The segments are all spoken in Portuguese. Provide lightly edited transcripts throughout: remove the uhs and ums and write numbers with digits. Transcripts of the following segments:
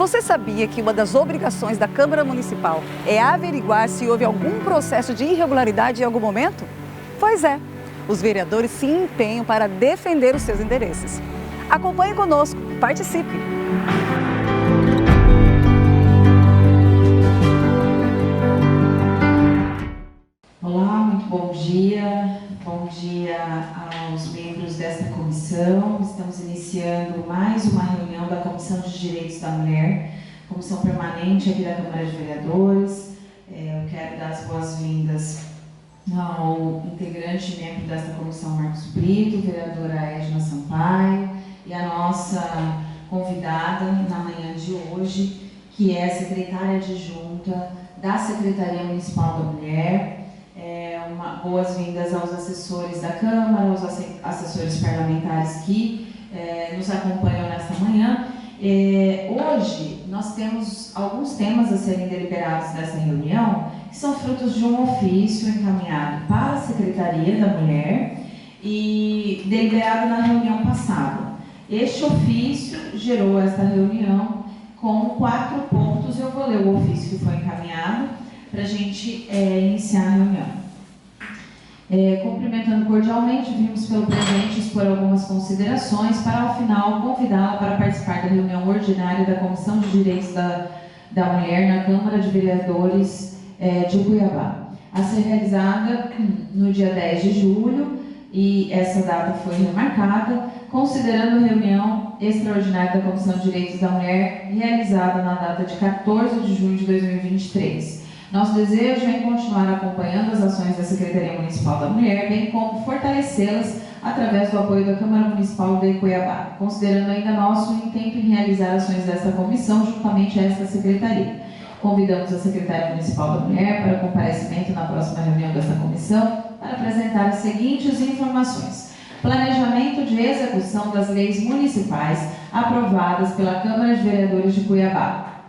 Você sabia que uma das obrigações da Câmara Municipal é averiguar se houve algum processo de irregularidade em algum momento? Pois é, os vereadores se empenham para defender os seus interesses. Acompanhe conosco, participe! Olá, muito bom dia. Bom dia aos membros desta comissão. Estamos iniciando mais uma reunião da Comissão de Direitos da Mulher, comissão permanente aqui da Câmara de Vereadores. Eu quero dar as boas-vindas ao integrante e membro desta comissão, Marcos Brito, vereadora Edna Sampaio, e a nossa convidada na manhã de hoje, que é a secretária adjunta da Secretaria Municipal da Mulher. Boas-vindas aos assessores da Câmara, aos assessores parlamentares que nos acompanham nesta manhã. Hoje nós temos alguns temas a serem deliberados nessa reunião, que são frutos de um ofício encaminhado para a Secretaria da Mulher e deliberado na reunião passada. Este ofício gerou esta reunião com 4 pontos. Eu vou ler o ofício que foi encaminhado para a gente iniciar a reunião. Cumprimentando cordialmente, vimos pelo presente expor algumas considerações para, ao final, convidá-la para participar da reunião ordinária da Comissão de Direitos da Mulher na Câmara de Vereadores de Cuiabá, a ser realizada no dia 10 de julho, e essa data foi remarcada, considerando a reunião extraordinária da Comissão de Direitos da Mulher realizada na data de 14 de junho de 2023. Nosso desejo é continuar acompanhando as ações da Secretaria Municipal da Mulher, bem como fortalecê-las através do apoio da Câmara Municipal de Cuiabá, considerando ainda nosso intento em realizar ações desta comissão juntamente a esta Secretaria. Convidamos a Secretária Municipal da Mulher para comparecimento na próxima reunião desta comissão para apresentar as seguintes informações: planejamento de execução das leis municipais aprovadas pela Câmara de Vereadores de Cuiabá,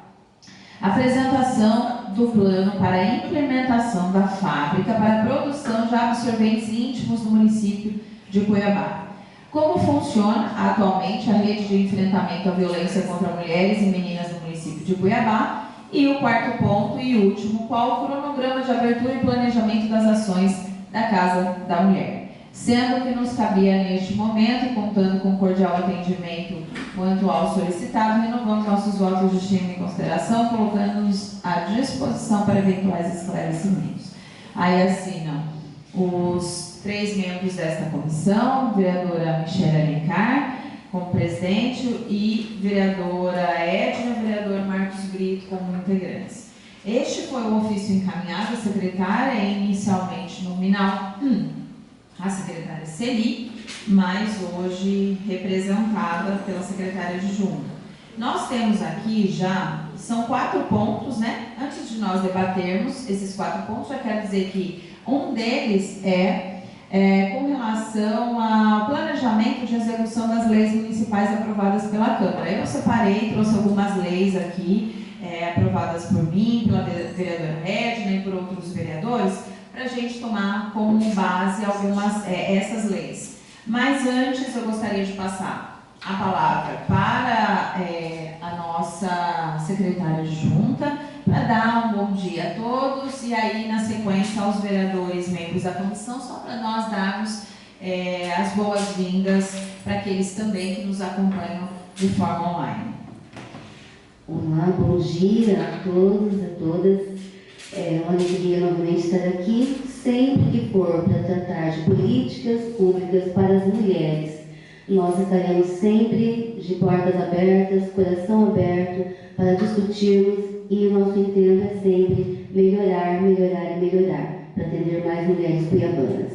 apresentação do plano para a implementação da fábrica para a produção de absorventes íntimos no município de Cuiabá. Como funciona atualmente a rede de enfrentamento à violência contra mulheres e meninas no município de Cuiabá. E o 4º ponto e último, qual o cronograma de abertura e planejamento das ações da Casa da Mulher. Sendo que nos cabia neste momento, e contando com cordial atendimento quanto ao solicitado, renovamos nossos votos de estima e consideração, colocando-nos à disposição para eventuais esclarecimentos. Aí assinam os 3 membros desta comissão, vereadora Michele Alencar como presidente e vereadora Edna, vereador Marcos Brito como integrantes. Este foi o ofício encaminhado à secretária, inicialmente nominal a secretária Celi, mas hoje representada pela secretária adjunta. Nós temos aqui já, são 4 pontos, né? Antes de nós debatermos esses 4 pontos, já quero dizer que um deles com relação ao planejamento de execução das leis municipais aprovadas pela Câmara. Eu separei, trouxe algumas leis aqui, aprovadas por mim, pela vereadora Edna e por outros vereadores, para a gente tomar como base algumas essas leis. Mas antes eu gostaria de passar a palavra para a nossa secretária adjunta, para dar um bom dia a todos e aí na sequência aos vereadores membros da comissão, só para nós darmos as boas-vindas para aqueles também que nos acompanham de forma online. Olá, bom dia a todos, a todas. É uma alegria novamente estar aqui, sempre que for para tratar de políticas públicas para as mulheres. Nós estaremos sempre de portas abertas, coração aberto, para discutirmos, e o nosso intento é sempre melhorar, melhorar e melhorar, para atender mais mulheres cuiabanas.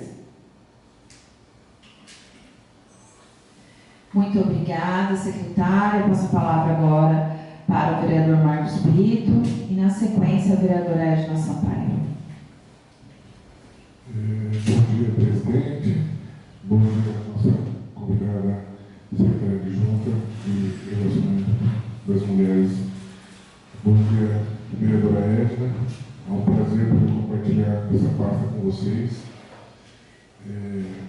Muito obrigada, secretária. Passo a palavra agora para o vereador Marcos Brito e, na sequência, a vereadora Edna Sampaio. Bom dia, presidente. Bom dia à nossa convidada, secretária adjunta e relacionamento das mulheres. Bom dia, vereadora Edna. É um prazer poder compartilhar essa pasta com vocês.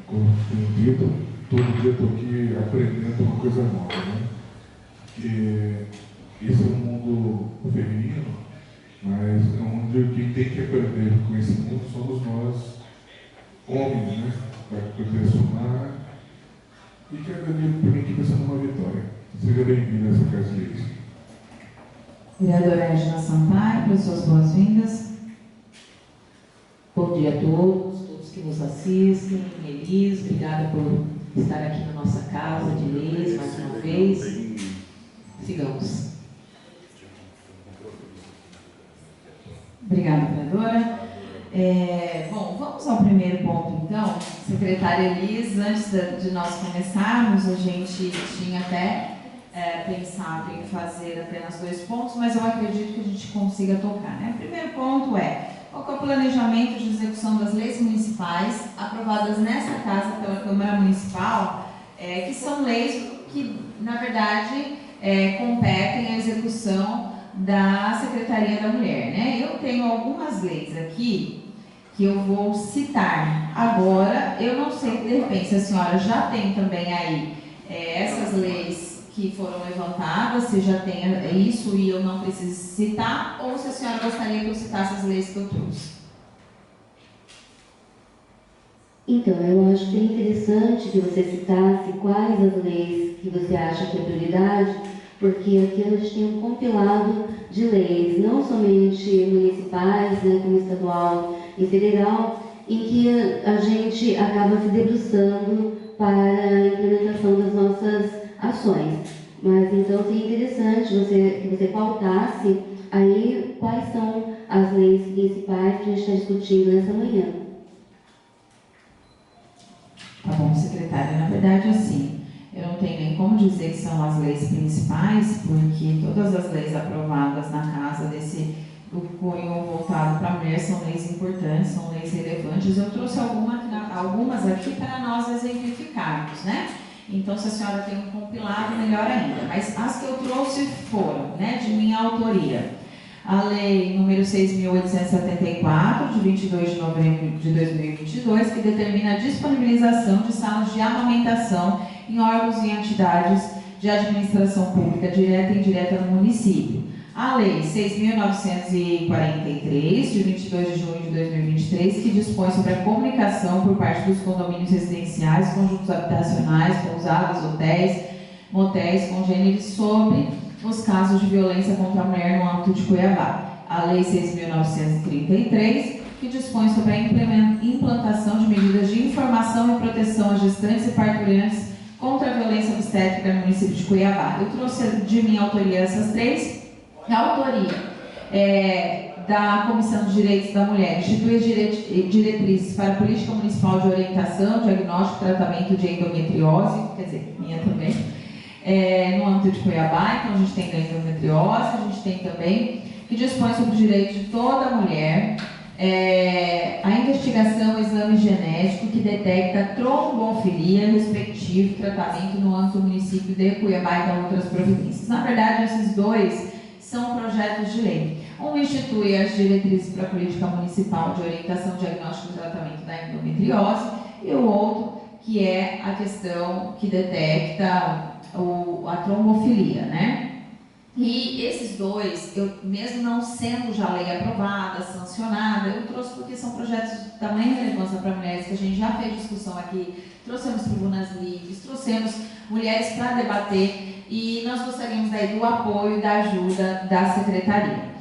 Como tenho dito, todo dia estou aqui aprendendo uma coisa nova, né? esse é um mundo feminino, mas é onde quem tem que aprender com esse mundo somos nós, homens, né? Para poder somar e cada dia por mim que vai sendo uma vitória. Seja bem-vindo a essa Casa de Leis. Vereadora Regina Sampaio, para suas boas-vindas. Bom dia a todos que nos assistem. Elis, obrigada por estar aqui na nossa Casa de Leis mais uma vez. Sigamos. Obrigada, vereadora. Bom, vamos ao primeiro ponto, então. Secretária Elis, antes de nós começarmos, a gente tinha até pensado em fazer apenas 2 pontos, mas eu acredito que a gente consiga tocar, né? O primeiro ponto é: qual é o planejamento de execução das leis municipais aprovadas nessa casa pela Câmara Municipal, que são leis que, na verdade, competem à execução da Secretaria da Mulher, né? Eu tenho algumas leis aqui que eu vou citar. Agora, eu não sei, de repente, se a senhora já tem também aí essas leis que foram levantadas, se já tem isso e eu não preciso citar, ou se a senhora gostaria que eu citasse as leis que eu trouxe. Então, eu acho que é interessante que você citasse quais as leis que você acha que é prioridade, porque aqui a gente tem um compilado de leis, não somente municipais, né, como estadual e federal, em que a gente acaba se debruçando para a implementação das nossas ações. Mas então seria interessante que você pautasse aí quais são as leis principais que a gente está discutindo nessa manhã. Tá bom, secretária. Na verdade, assim, eu não tenho nem como dizer que são as leis principais, porque todas as leis aprovadas na casa do cunho voltado para a mulher são leis importantes, são leis relevantes. Eu trouxe algumas aqui para nós exemplificarmos, né? Então, se a senhora tem um compilado, melhor ainda. Mas as que eu trouxe foram, né, de minha autoria. A lei número 6.874, de 22 de novembro de 2022, que determina a disponibilização de salas de amamentação em órgãos e entidades de administração pública direta e indireta no município. A Lei 6.943, de 22 de junho de 2023, que dispõe sobre a comunicação por parte dos condomínios residenciais, conjuntos habitacionais, pousadas, hotéis, motéis, congêneres, sobre os casos de violência contra a mulher no âmbito de Cuiabá. A Lei 6.933, que dispõe sobre a implantação de medidas de informação e proteção às gestantes e parturientes contra a violência obstétrica no município de Cuiabá. Eu trouxe de minha autoria essas 3. A autoria da Comissão de Direitos da Mulher institui as diretrizes para a política municipal de orientação, diagnóstico e tratamento de endometriose, quer dizer, minha também, no âmbito de Cuiabá. Então a gente tem da endometriose, a gente tem também que dispõe sobre o direito de toda mulher, a investigação, o exame genético que detecta trombofilia, respectivo tratamento no âmbito do município de Cuiabá e de outras providências. Na verdade, esses 2 são projetos de lei. Um institui as diretrizes para a política municipal de orientação, diagnóstico e tratamento da endometriose, e o outro, que é a questão que detecta a trombofilia, né? E esses 2, eu mesmo não sendo já lei aprovada, sancionada, eu trouxe porque são projetos de tamanha relevância para mulheres, que a gente já fez discussão aqui, trouxemos tribunas livres, trouxemos mulheres para debater, e nós gostaríamos daí do apoio e da ajuda da Secretaria.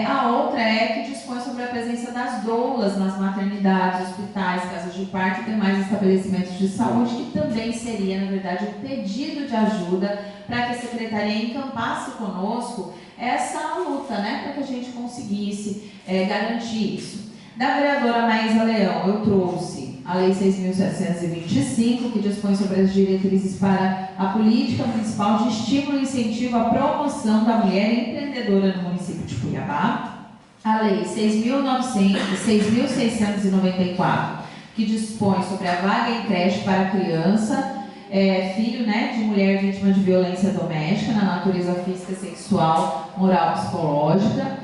A outra que dispõe sobre a presença das doulas nas maternidades, hospitais, casas de parto e demais estabelecimentos de saúde, que também seria, na verdade, um pedido de ajuda para que a Secretaria encampasse conosco essa luta, né, para que a gente conseguisse garantir isso. Da vereadora Maísa Leão, eu trouxe a Lei 6.725, que dispõe sobre as diretrizes para a política municipal de estímulo e incentivo à promoção da mulher empreendedora no município de Cuiabá. A Lei 6.694, que dispõe sobre a vaga em creche para criança, filho, né, de mulher vítima de violência doméstica na natureza física, sexual, moral, psicológica.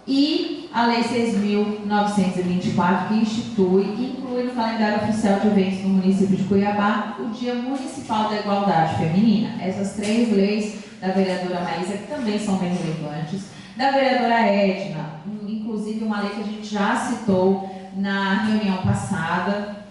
E a Lei 6.924, que institui e inclui no calendário oficial de eventos no município de Cuiabá o Dia Municipal da Igualdade Feminina. Essas 3 leis da vereadora Maísa, que também são bem relevantes, da vereadora Edna, inclusive uma lei que a gente já citou na reunião passada,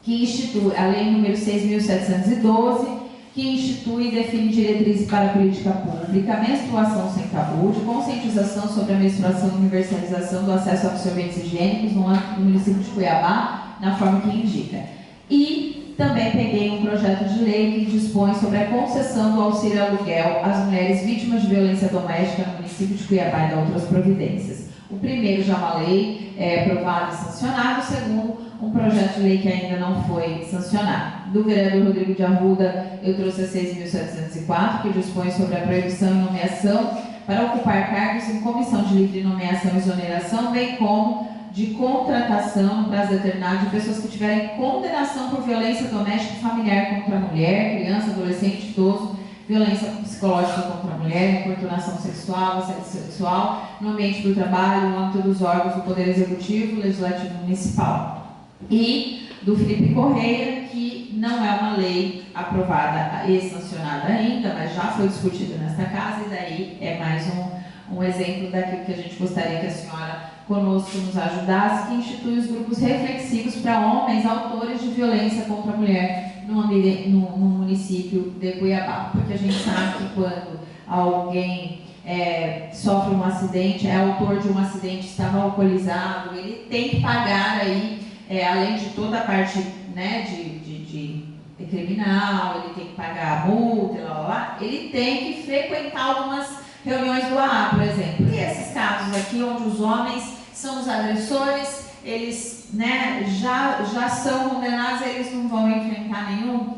que institui a lei número 6.712, que institui e define diretrizes para a política pública, menstruação sem tabu, de conscientização sobre a menstruação e universalização do acesso a absorventes higiênicos no âmbito do município de Cuiabá, na forma que indica. E também peguei um projeto de lei que dispõe sobre a concessão do auxílio aluguel às mulheres vítimas de violência doméstica no município de Cuiabá e de outras providências. O primeiro já é uma lei aprovada e sancionada, o segundo um projeto de lei que ainda não foi sancionado. Do vereador Rodrigo de Arruda, eu trouxe a 6.704, que dispõe sobre a proibição e nomeação para ocupar cargos em comissão de livre nomeação e exoneração, bem como de contratação no prazo determinado de pessoas que tiverem condenação por violência doméstica e familiar contra a mulher, criança, adolescente, idoso, violência psicológica contra a mulher, importunação sexual, assédio sexual, no ambiente do trabalho, no âmbito dos órgãos do Poder Executivo, Legislativo Municipal. E do Felipe Correia, que não é uma lei aprovada e sancionada ainda, mas já foi discutida nesta casa, e daí é mais um exemplo daquilo que a gente gostaria que a senhora conosco nos ajudasse, que institui os grupos reflexivos para homens autores de violência contra a mulher no município de Cuiabá. Porque a gente sabe que quando alguém sofre um acidente, é autor de um acidente, está alcoolizado, ele tem que pagar aí, além de toda a parte, né, de criminal, ele tem que pagar a multa, ele tem que frequentar algumas reuniões do AA, por exemplo. E esses casos aqui, onde os homens são os agressores, eles, né, já são condenados, eles não vão enfrentar nenhum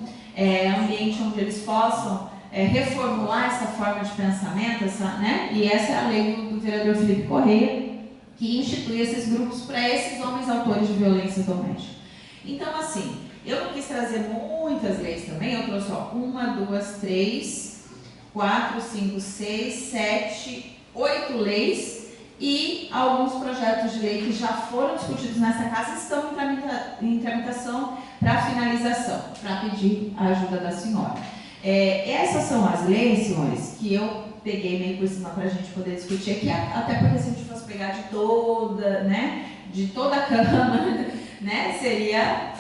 ambiente onde eles possam reformular essa forma de pensamento, né? E essa é a lei do vereador Felipe Correia, que institui esses grupos para esses homens autores de violência doméstica. Então, assim, eu não quis trazer muitas leis também, eu trouxe 1, 2, 3, 4, 5, 6, 7, 8 leis e alguns projetos de lei que já foram discutidos nessa casa estão em tramitação para finalização, para pedir a ajuda da senhora. Essas são as leis, senhores, que eu peguei meio por cima para a gente poder discutir aqui, até porque se a gente fosse pegar de toda a Câmara, né, seria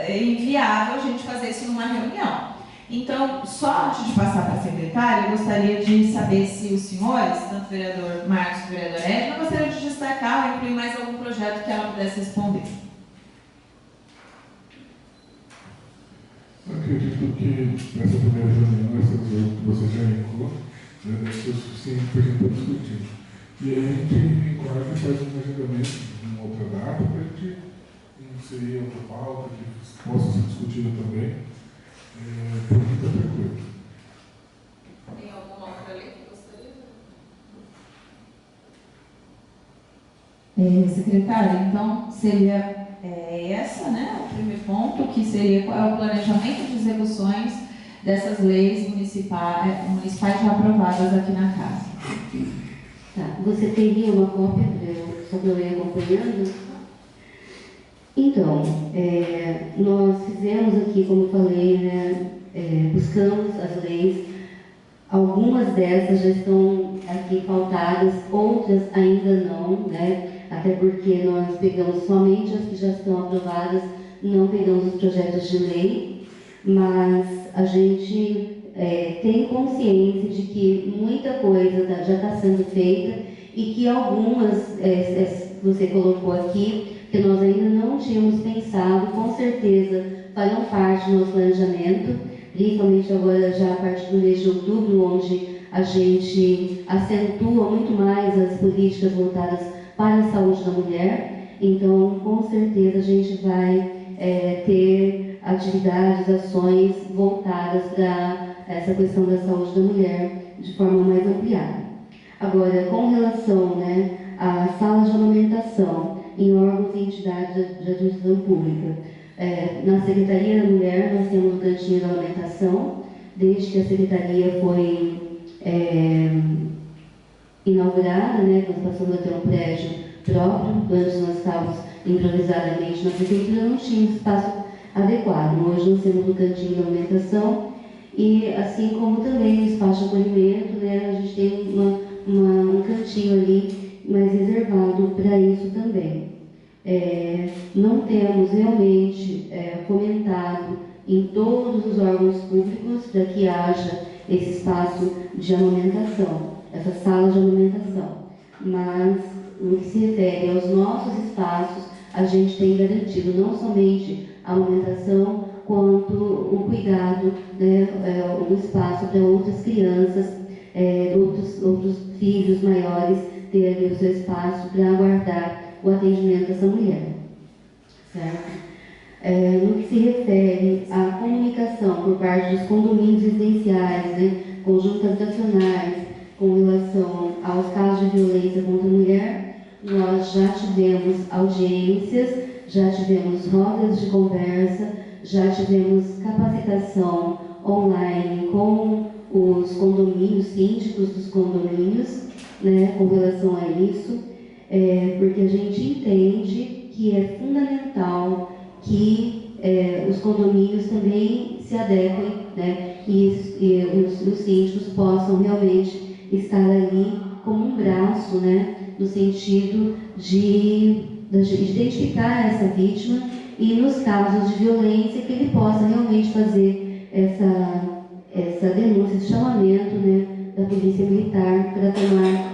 inviável a gente fazer isso numa reunião. Então, só antes de passar para a secretária, eu gostaria de saber se os senhores, tanto o vereador Marcos e o vereador Edna, gostariam de destacar ou incluir mais algum projeto que ela pudesse responder. Eu acredito que nessa primeira reunião, essa que você já indicou, deve ser o suficiente para a gente estar discutindo. E aí a gente enquadra e faz um agendamento em uma outra data para a gente inserir outra pauta que possa ser discutida também. Por mim está tranquilo. Tem alguma outra lei que gostaria? Secretária, então seria essa, né, o primeiro ponto, que seria qual é o planejamento de execuções dessas leis municipais já aprovadas aqui na casa. Tá, você teria uma cópia, só para eu ir acompanhando? Então, nós fizemos aqui, como eu falei, né, buscamos as leis, algumas dessas já estão aqui pautadas, outras ainda não, né, até porque nós pegamos somente as que já estão aprovadas, não pegamos os projetos de lei, mas a gente tem consciência de que muita coisa já está sendo feita e que algumas, você colocou aqui, que nós ainda não tínhamos pensado, com certeza farão parte do nosso planejamento, principalmente agora já a partir do mês de outubro, onde a gente acentua muito mais as políticas voltadas para a saúde da mulher. Então, com certeza a gente vai ter atividades, ações voltadas para essa questão da saúde da mulher de forma mais ampliada. Agora, com relação, né, à sala de amamentação em órgãos e entidades de administração pública. Na Secretaria da Mulher, nós temos o cantinho da amamentação, desde que a Secretaria foi inaugurada, né, nós passamos a ter um prédio próprio, antes nós estávamos improvisadamente na Prefeitura, não tinha espaço adequado. Hoje nós temos o cantinho da amamentação E assim como também no espaço de acolhimento, né, a gente tem um cantinho ali mais reservado para isso também. Não temos realmente fomentado em todos os órgãos públicos para que haja esse espaço de amamentação, essa sala de amamentação. Mas, no que se refere aos nossos espaços, a gente tem garantido não somente a amamentação, quanto o cuidado, né, o espaço para outras crianças, outros filhos maiores terem o seu espaço para aguardar o atendimento dessa mulher. Certo? No que se refere à comunicação por parte dos condomínios residenciais, né, conjuntos habitacionais, com relação aos casos de violência contra a mulher, nós já tivemos audiências, já tivemos rodas de conversa, já tivemos capacitação online com os condomínios, síndicos dos condomínios, né, com relação a isso, porque a gente entende que é fundamental que os condomínios também se adequem, né, e os síndicos possam realmente estar ali como um braço, né, no sentido de identificar essa vítima e nos casos de violência que ele possa realmente fazer essa denúncia, esse chamamento, né, da polícia militar para tomar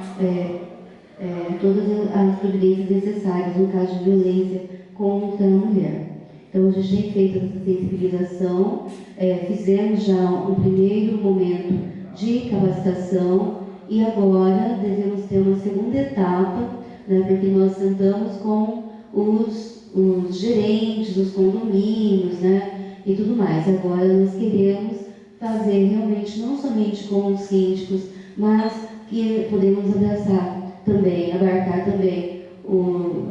todas as providências necessárias no caso de violência contra a mulher. Então, a gente tem feito essa sensibilização, fizemos já um primeiro momento de capacitação e agora devemos ter uma segunda etapa, né, porque nós sentamos com os gerentes dos condomínios, né, e tudo mais. Agora nós queremos fazer realmente não somente com os síndicos, mas que podemos abarcar também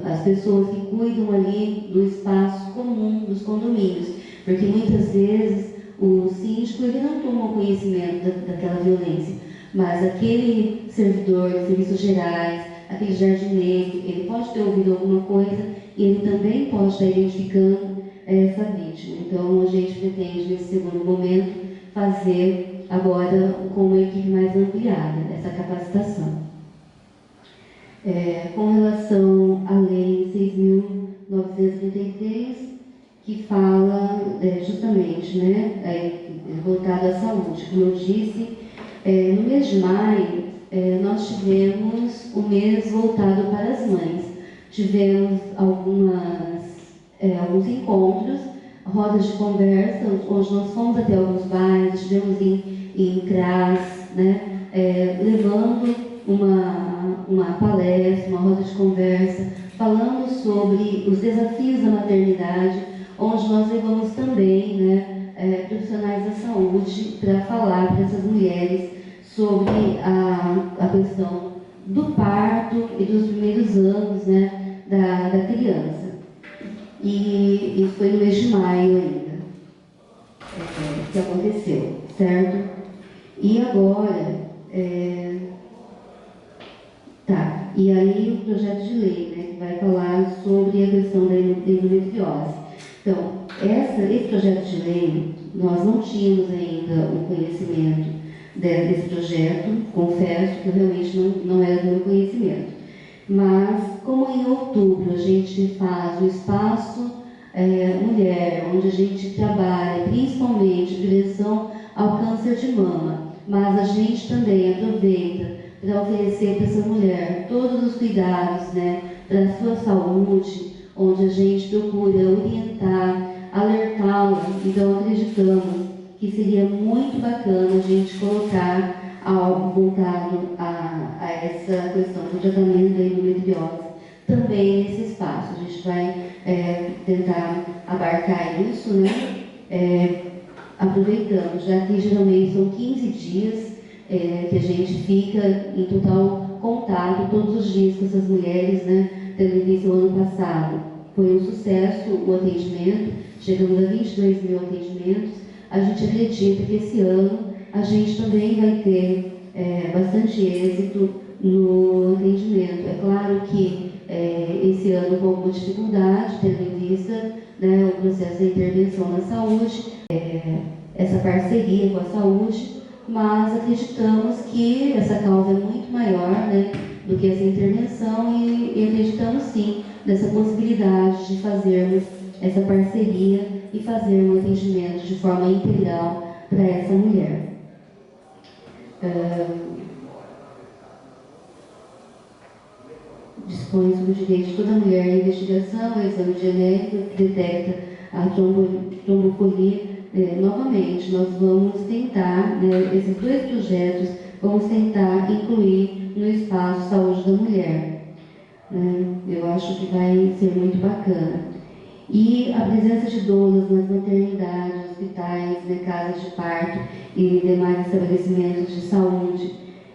as pessoas que cuidam ali do espaço comum dos condomínios, porque muitas vezes o síndico ele não toma conhecimento daquela violência, mas aquele servidor de serviços gerais, aquele jardineiro, ele pode ter ouvido alguma coisa e ele também pode estar identificando essa vítima. Então, a gente pretende, nesse segundo momento, fazer agora com uma equipe mais ampliada essa capacitação. Com relação à Lei 6.933, que fala justamente, né, voltado à saúde. Como eu disse, no mês de maio, nós tivemos o mês voltado para as mães. Tivemos alguns encontros, rodas de conversa, onde nós fomos até alguns bairros, estivemos em CRAS, né, levando uma palestra, uma roda de conversa, falando sobre os desafios da maternidade, onde nós levamos também, né, profissionais da saúde para falar para essas mulheres sobre a questão do parto e dos primeiros anos, né, da criança. E isso foi no mês de maio ainda, que aconteceu, certo? E agora, e aí o projeto de lei, né, que vai falar sobre a questão da endometriose. Então, esse projeto de lei, nós não tínhamos ainda o conhecimento desse projeto, confesso que realmente não era do meu conhecimento. Mas, como em outubro a gente faz o espaço mulher, onde a gente trabalha principalmente prevenção ao câncer de mama, mas a gente também aproveita para oferecer para essa mulher todos os cuidados, né, para a sua saúde, onde a gente procura orientar, alertá-la. Então, acreditamos que seria muito bacana a gente colocar algo voltado a essa questão do tratamento da endometriose também nesse espaço. A gente vai tentar abarcar isso, né? Aproveitando, já que geralmente são 15 dias que a gente fica em total contato todos os dias com essas mulheres, né? Tendo início o ano passado, foi um sucesso o atendimento, chegamos a 22 mil atendimentos. A gente acredita que esse ano a gente também vai ter bastante êxito no atendimento. É claro que esse ano com alguma dificuldade, tendo em vista, né, o processo de intervenção na saúde, essa parceria com a saúde, mas acreditamos que essa causa é muito maior, né, do que essa intervenção e acreditamos sim nessa possibilidade de fazermos essa parceria e fazer um atendimento de forma integral para essa mulher. Dispõe sobre o direito de toda mulher à investigação, ao exame genérico que detecta a trombofolia. Novamente, nós vamos tentar, né, esses dois projetos, vamos tentar incluir no espaço Saúde da Mulher. Eu acho que vai ser muito bacana. E a presença de doulas nas maternidades, hospitais, né, casas de parto e demais estabelecimentos de saúde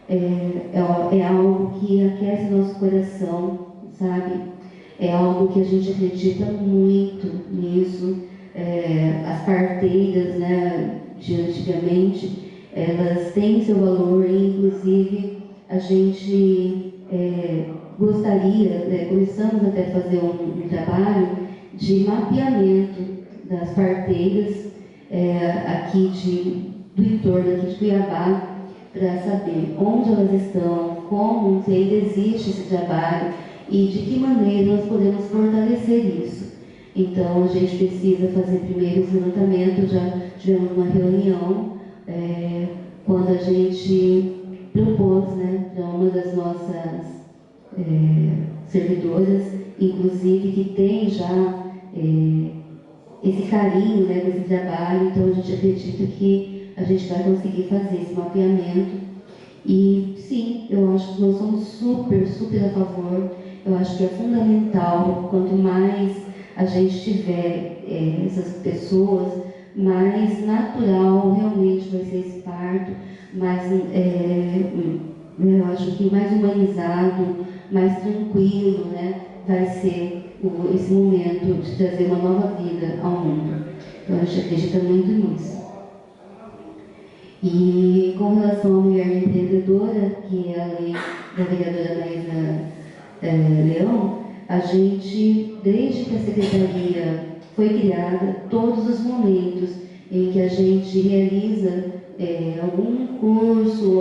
é algo que aquece nosso coração, sabe? É algo que a gente acredita muito nisso. As parteiras, né, de antigamente, elas têm seu valor e, inclusive, a gente gostaria, começamos até a fazer um trabalho de mapeamento das parteiras do entorno aqui de Cuiabá, para saber onde elas estão, como, se ainda existe esse trabalho e de que maneira nós podemos fortalecer isso. Então, a gente precisa fazer primeiro esse levantamento. Já tivemos uma reunião quando a gente propôs, né, para uma das nossas servidoras, inclusive, que tem já esse carinho, né, desse trabalho. Então, a gente acredita que a gente vai conseguir fazer esse mapeamento. E, sim, eu acho que nós somos super, super a favor. Eu acho que é fundamental, quanto mais a gente tiver essas pessoas, mais natural realmente vai ser esse parto, mais, eu acho que mais humanizado, mais tranquilo, né, vai ser esse momento de trazer uma nova vida ao mundo. Então, a gente acredita muito nisso. E com relação à mulher empreendedora, que é a lei da vereadora Maísa Leão, a gente, desde que a Secretaria foi criada, todos os momentos em que a gente realiza algum curso,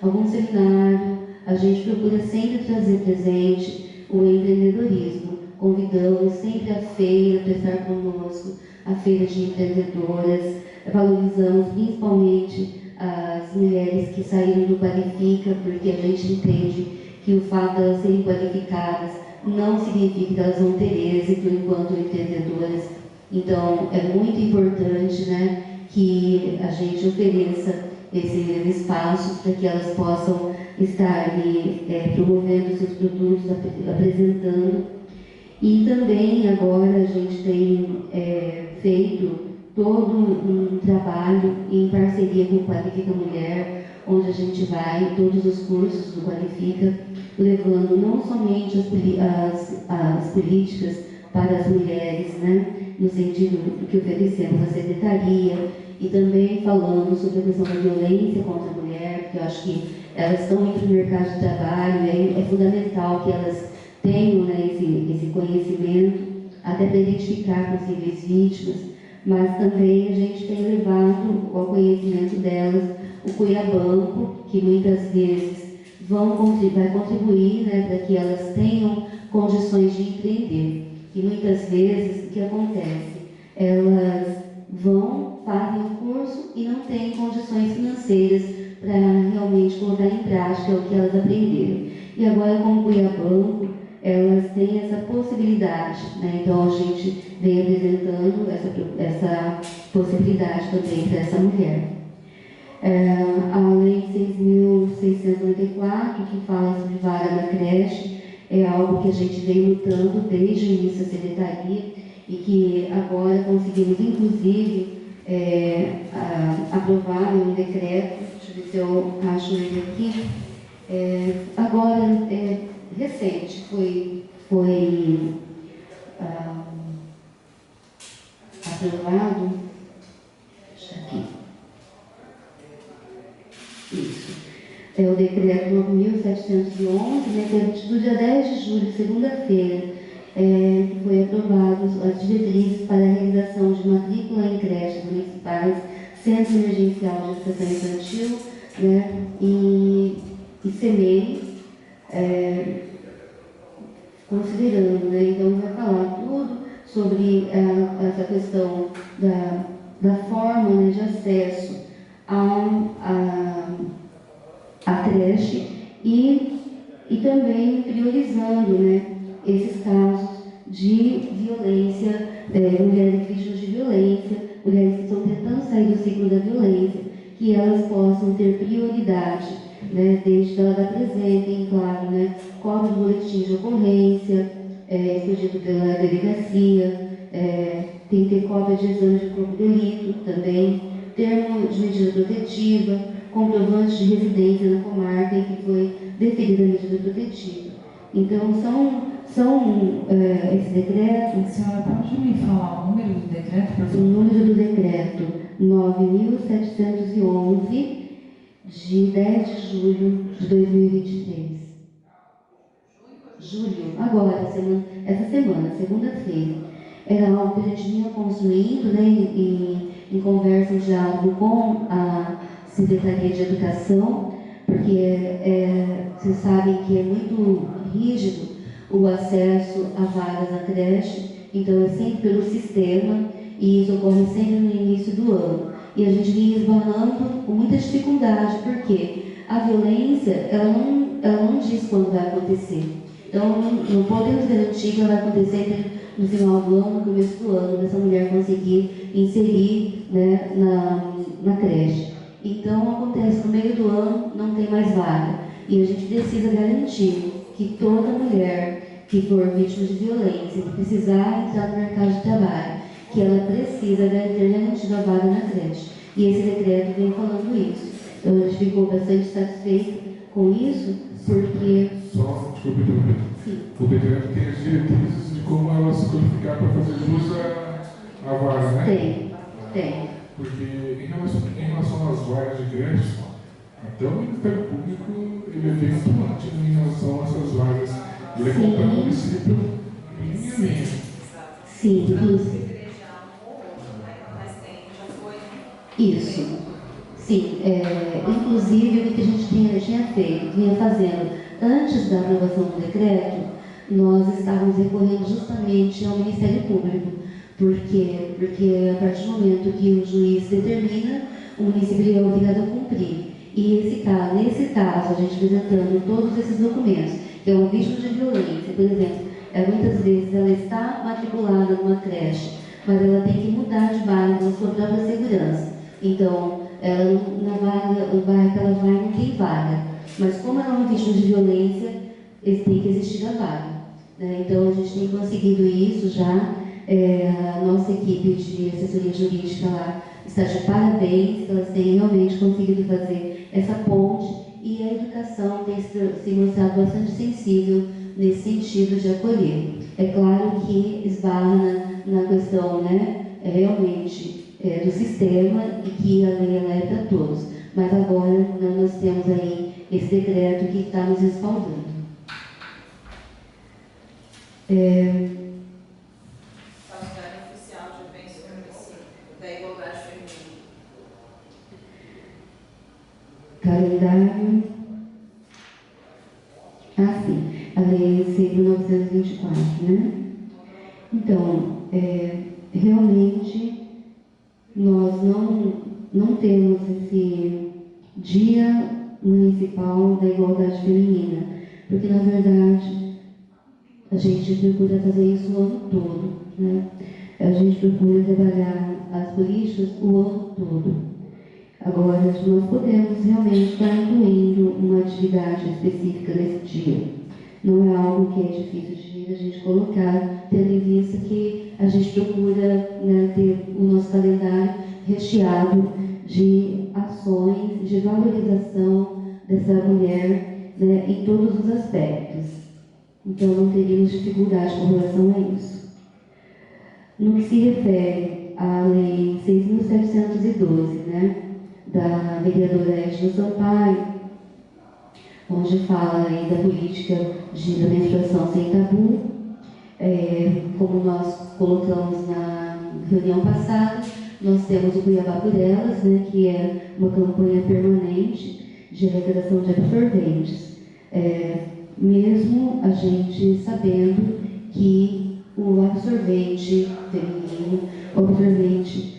algum seminário, a gente procura sempre trazer presente o empreendedorismo. Convidamos sempre a feira para estar conosco, a feira de empreendedoras. Valorizamos principalmente as mulheres que saíram do Qualifica, porque a gente entende que o fato de elas serem qualificadas não significa que elas vão ter êxito enquanto empreendedoras. Então, é muito importante, né, que a gente ofereça esses espaços para que elas possam estar ali promovendo seus produtos, apresentando. E também agora a gente tem feito todo um trabalho em parceria com o Qualifica Mulher, onde a gente vai, todos os cursos do Qualifica, levando não somente as políticas para as mulheres, né, no sentido do que oferecemos à secretaria, e também falando sobre a questão da violência contra a mulher, porque eu acho que elas estão indo no mercado de trabalho, é fundamental que elas tenham, né, esse conhecimento, até para identificar possíveis vítimas. Mas também a gente tem levado ao conhecimento delas o Cuiabanco, que muitas vezes vai contribuir, né, para que elas tenham condições de empreender. E muitas vezes o que acontece? Elas fazem o curso e não têm condições financeiras para realmente colocar em prática o que elas aprenderam. E agora, com o Cuiabanco, elas têm essa possibilidade, né? Então a gente vem apresentando essa possibilidade também para essa mulher. A Lei 6.694, que fala sobre vaga na creche, é algo que a gente vem lutando desde o início da secretaria e que agora conseguimos, inclusive, aprovar um decreto. Deixa eu ver se eu acho ele aqui. Agora, recente, foi aprovado. Deixa aqui. Isso. é o decreto 9.711, né, que é do dia 10 de julho, segunda-feira, que foi aprovado as diretrizes para a realização de matrícula em creches municipais, Centro Emergencial de Educação Infantil, né, e CEMEI, considerando, né, então vai falar tudo sobre essa questão da forma, né, de acesso à creche e também priorizando, né, esses casos de violência, mulheres vítimas de violência, mulheres que estão tentando sair do ciclo da violência, que elas possam ter prioridade, né, desde que elas apresentem, claro, né, cópia do boletim de ocorrência, expedido pela delegacia, tem que ter cópia de exame de corpo de delito também, termo de medida protetiva, comprovante de residência na comarca em que foi deferida a medida protetiva. Então, são esse decreto... Senhora, pode me falar o número do decreto, por favor? O número do decreto 9.711, de 10 de julho de 2023. Julho, agora, essa semana, segunda-feira. Era algo que a gente vinha construindo, né, em conversa, em diálogo com a Secretaria de Educação, porque vocês sabem que é muito rígido o acesso a vagas na creche, então é sempre pelo sistema, e isso ocorre sempre no início do ano. E a gente vinha esbarrando com muita dificuldade, porque a violência, ela não diz quando vai acontecer. Então, não podemos garantir que ela vai acontecer no final do ano, no começo do ano, dessa mulher conseguir inserir, né, na creche. Então, acontece no meio do ano, não tem mais vaga. E a gente precisa garantir que toda mulher que for vítima de violência, que precisar entrar no mercado de trabalho, que ela precisa ter garantido a vaga na creche. E esse decreto vem falando isso. Então, a gente ficou bastante satisfeito com isso, porque... Só, desculpe interromper. O decreto tem as diretrizes de como ela se qualificar para fazer jus à vaga, né? Tem. Porque em relação às vagas de creche, até o Ministério Público ele é bem atuante em relação a essas vagas. Ele é contra o município em linha. Sim, inclusive. Isso. Sim, inclusive o que a gente vinha fazendo antes da aprovação do decreto, nós estávamos recorrendo justamente ao Ministério Público. Por quê? Porque a partir do momento que o juiz determina, o município é obrigado a cumprir. E nesse caso, a gente apresentando todos esses documentos, que é uma vítima de violência, por exemplo, muitas vezes ela está matriculada numa creche, mas ela tem que mudar de bairro na sua própria segurança. Então, no bairro que ela vai não tem vaga. Mas como ela é uma vítima de violência, tem que existir a vaga, né? Então, a gente tem conseguido isso já. A nossa equipe de assessoria jurídica lá está de parabéns, elas têm realmente conseguido fazer essa ponte, e a educação tem se mostrado bastante sensível nesse sentido de acolher. É claro que esbarra na questão, né, realmente do sistema, e que a lei ela é para todos. Mas agora, né, nós temos aí esse decreto que está nos respaldando. Oficial de bens do município, da igualdade feminina. Calendário. Sim, a lei 6.924, né? Então, realmente, nós não temos esse Dia Municipal da Igualdade Feminina, porque, na verdade, a gente procura fazer isso o ano todo, né? A gente procura trabalhar as políticas o ano todo. Agora, nós podemos realmente estar incluindo uma atividade específica nesse dia. Não é algo que é difícil de a gente colocar, tendo em vista que a gente procura, né, ter o nosso calendário recheado de ações, de valorização dessa mulher, né, em todos os aspectos. Então, não teríamos dificuldade com relação a isso. No que se refere à Lei 6.712, né, da vereadora Edna Sampaio, onde fala aí da política da menstruação sem tabu. Como nós colocamos na reunião passada, nós temos o Cuiabá por Elas, né, que é uma campanha permanente de arrecadação de absorventes. Mesmo a gente sabendo que o absorvente feminino, o absorvente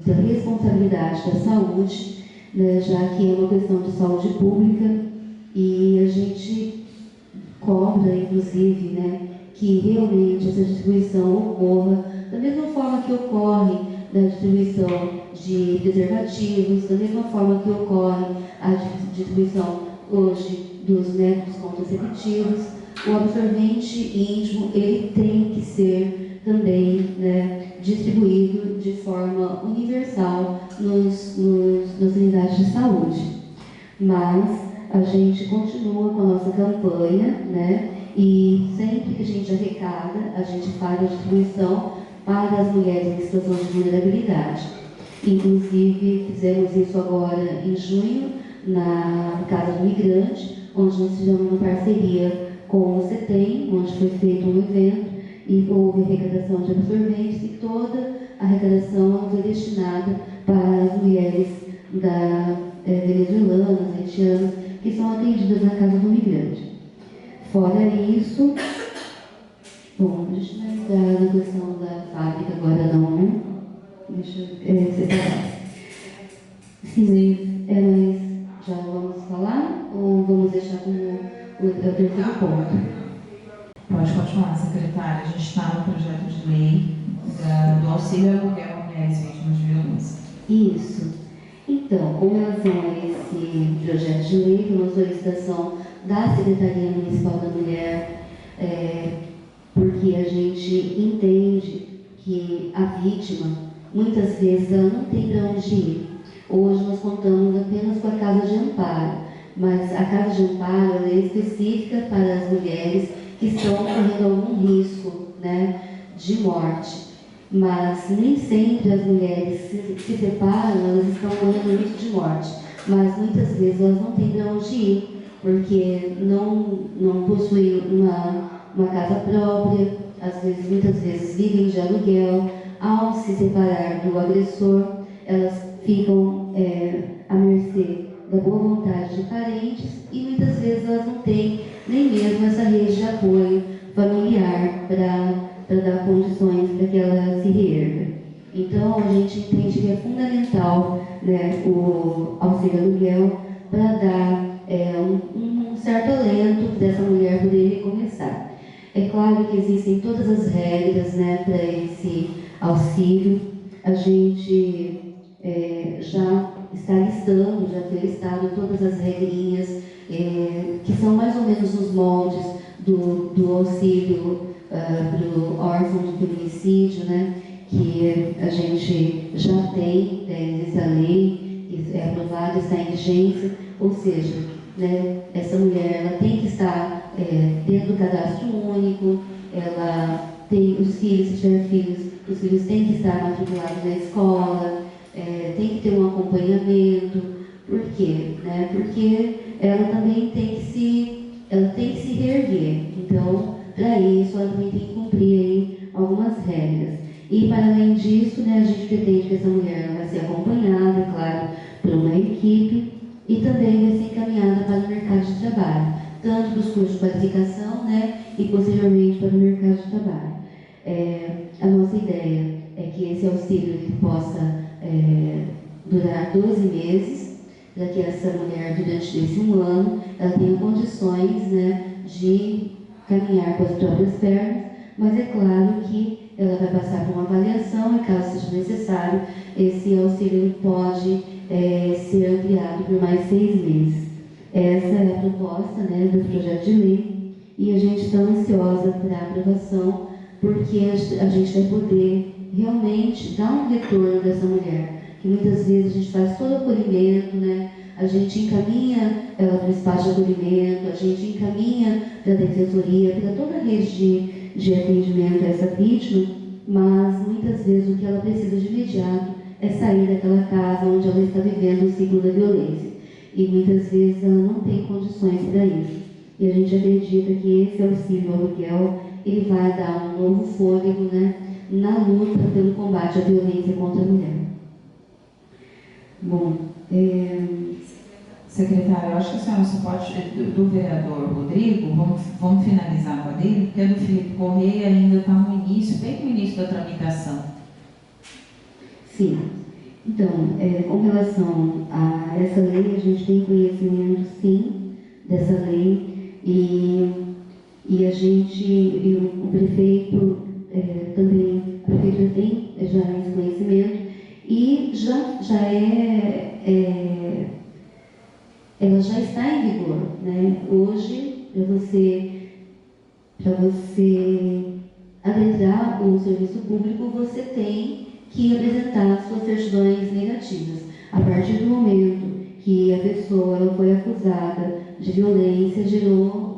da responsabilidade da saúde, né, já que é uma questão de saúde pública, e a gente cobra, inclusive, né, que realmente essa distribuição ocorra da mesma forma que ocorre na distribuição de preservativos, da mesma forma que ocorre a distribuição hoje dos métodos contraceptivos. O absorvente íntimo, ele tem que ser também, né, distribuído de forma universal nas unidades de saúde. Mas a gente continua com a nossa campanha, né, e sempre que a gente arrecada, a gente faz a distribuição para as mulheres em situação de vulnerabilidade. Inclusive, fizemos isso agora em junho, na Casa do Migrante, onde nós fizemos uma parceria com o CETEM, onde foi feito um evento e houve arrecadação de absorventes, e toda a arrecadação foi destinada para as mulheres venezuelanas, haitianas, que são atendidas na Casa do Migrante. Fora isso, bom, deixa eu entrar na questão da fábrica agora não, né? Deixa eu separar. Sim, mas já vamos falar ou vamos deixar como o terceiro ponto? Pode continuar, secretária. A gente está no projeto de lei do auxílio ao aluguel a mulheres vítimas de violência. Isso. Então, com relação a esse projeto de lei, foi uma solicitação da Secretaria Municipal da Mulher, porque a gente entende que a vítima, muitas vezes, ela não tem para onde ir. Hoje nós contamos apenas com a Casa de Amparo, mas a Casa de Amparo ela é específica para as mulheres que estão correndo algum risco, né, de morte. Mas nem sempre as mulheres se separam, elas estão correndo risco de morte. Mas muitas vezes elas não têm para onde ir, porque não possuem uma casa própria, muitas vezes vivem de aluguel. Ao se separar do agressor, elas ficam à mercê da boa vontade de parentes e muitas vezes elas não têm nem mesmo essa rede de apoio familiar para dar condições para que ela se reerga. Então, a gente entende que é fundamental, né, o auxílio aluguel para dar um certo alento para essa mulher poder recomeçar. É claro que existem todas as regras, né, para esse auxílio. A gente já está listando, já foi listado todas as regrinhas que são mais ou menos os moldes do auxílio para o órfão de feminicídio, né, que a gente já tem, essa lei que é aprovada, está em vigência, ou seja, né, essa mulher ela tem que estar dentro do cadastro único, ela tem os filhos, se tiver filhos, os filhos têm que estar matriculados na escola, tem que ter um acompanhamento. Por quê? Né? Porque ela também tem que se reerguer. Então, para isso, ela também tem que cumprir aí algumas regras. E, para além disso, né, a gente pretende que essa mulher vai ser acompanhada, claro, por uma equipe e também vai ser encaminhada para o mercado de trabalho, tanto dos cursos de qualificação, né, e posteriormente para o mercado de trabalho. A nossa ideia é que esse auxílio possa durar 12 meses, para que essa mulher, durante esse ano, ela tenha condições, né, de caminhar com as próprias pernas, mas é claro que ela vai passar por uma avaliação e, caso seja necessário, esse auxílio pode ser ampliado por mais 6 meses. Essa é a proposta, né, do projeto de lei e a gente está ansiosa para a aprovação, porque a gente vai poder realmente dar um retorno dessa mulher, que muitas vezes a gente faz todo o acolhimento, né? A gente encaminha ela para o espaço de acolhimento, a gente encaminha para a defensoria, para toda a rede de atendimento a essa vítima, mas muitas vezes o que ela precisa de imediato é sair daquela casa onde ela está vivendo o ciclo da violência. e muitas vezes ela não tem condições para isso. E a gente acredita que esse auxílio aluguel ele vai dar um novo fôlego, né, na luta pelo combate à violência contra a mulher. Bom, secretário, eu acho que a senhora só pode, do vereador Rodrigo, vamos finalizar com a dele, porque a do Felipe Correia ainda está no início, bem no início da tramitação. Sim. Então, com relação a essa lei, a gente tem conhecimento, sim, dessa lei, e a gente, e o prefeito também, a prefeitura tem já esse conhecimento, e ela já está em vigor, né? Hoje, para você adentrar o serviço público, você tem que apresentar suas certidões negativas. A partir do momento que a pessoa ela foi acusada de violência, gerou